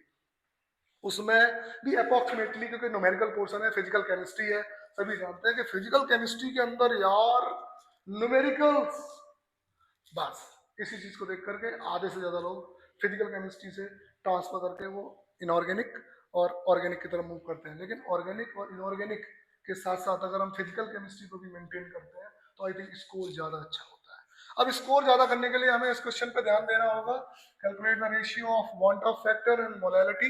उसमें भी अप्रोक्सीमेटली, क्योंकि न्यूमेरिकल पोर्शन है, फिजिकल केमिस्ट्री है, सभी जानते हैं कि फिजिकल केमिस्ट्री के अंदर यार न्यूमेरिकल्स, बस इसी चीज को देख करके आधे से ज्यादा लोग फिजिकल केमिस्ट्री से ट्रांसफर करके वो इनऑर्गेनिक और ऑर्गेनिक की तरफ मूव करते हैं। लेकिन ऑर्गेनिक और इनऑर्गेनिक के साथ साथ अगर हम फिजिकल केमिस्ट्री को भी मेंटेन करते हैं तो आई थिंक स्कोर ज्यादा अच्छा होता है। अब स्कोर ज्यादा करने के लिए हमें इस क्वेश्चन पे ध्यान देना होगा, calculate the ratio of want Hoff factor and molality.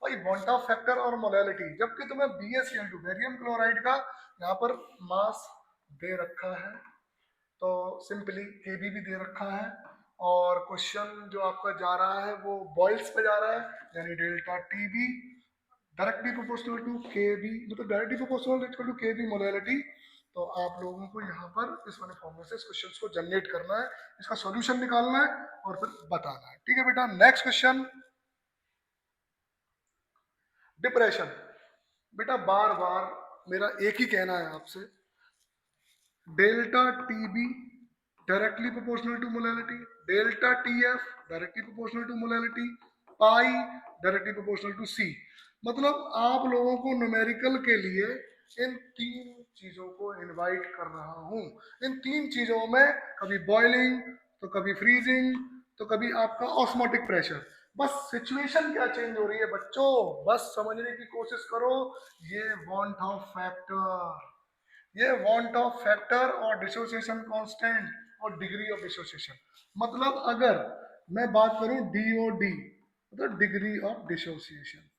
भाई वांट ऑफ फैक्टर और मोलैलिटी, जबकि तुम्हें BaCl2 बेरियम क्लोराइड का यहाँ पर मास दे रखा है, तो सिंपली Kb भी दे रखा है, और क्वेश्चन जो आपका जा रहा है वो बॉइल्स पे जा रहा है, यानी delta Tb directly proportional to Kb, मतलब directly proportional equal to Kb molality. तो आप लोगों को यहाँ पर इस वाले फॉर्मूले से इस क्वेश्चन को जनरेट करना है, इसका सॉल्यूशन निकालना है और फिर बताना है। ठीक है बेटा, नेक्स्ट क्वेश्चन, डिप्रेशन। बेटा बार बार मेरा एक ही कहना है आपसे, delta Tb directly proportional to molality, delta Tf directly proportional to molality, pi directly proportional to C। मतलब आप लोगों को न्यूमेरिकल के लिए इन तीन चीजों को इनवाइट कर रहा हूं। इन तीन चीजों में कभी बॉइलिंग, तो कभी फ्रीजिंग, तो कभी आपका ऑस्मोटिक प्रेशर। बस सिचुएशन क्या चेंज हो रही है बच्चों, बस समझने की कोशिश करो। ये वांट ऑफ फैक्टर, ये वांट ऑफ फैक्टर और डिसोसिएशन कांस्टेंट और डिग्री ऑफ डिसोसिएशन। मतलब अगर मैं बात करूं DOD, मतलब डिग्री ऑफ डिसोसिएशन,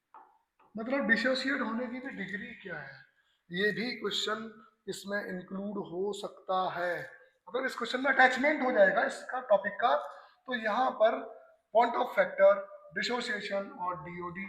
मतलब डिसोसिएट होने की भी डिग्री क्या है, ये भी क्वेश्चन इसमें इंक्लूड हो सकता है। अगर इस क्वेश्चन में अटैचमेंट हो जाएगा इसका टॉपिक का, तो यहाँ पर वांट ऑफ फैक्टर, डिसोसिएशन और DOD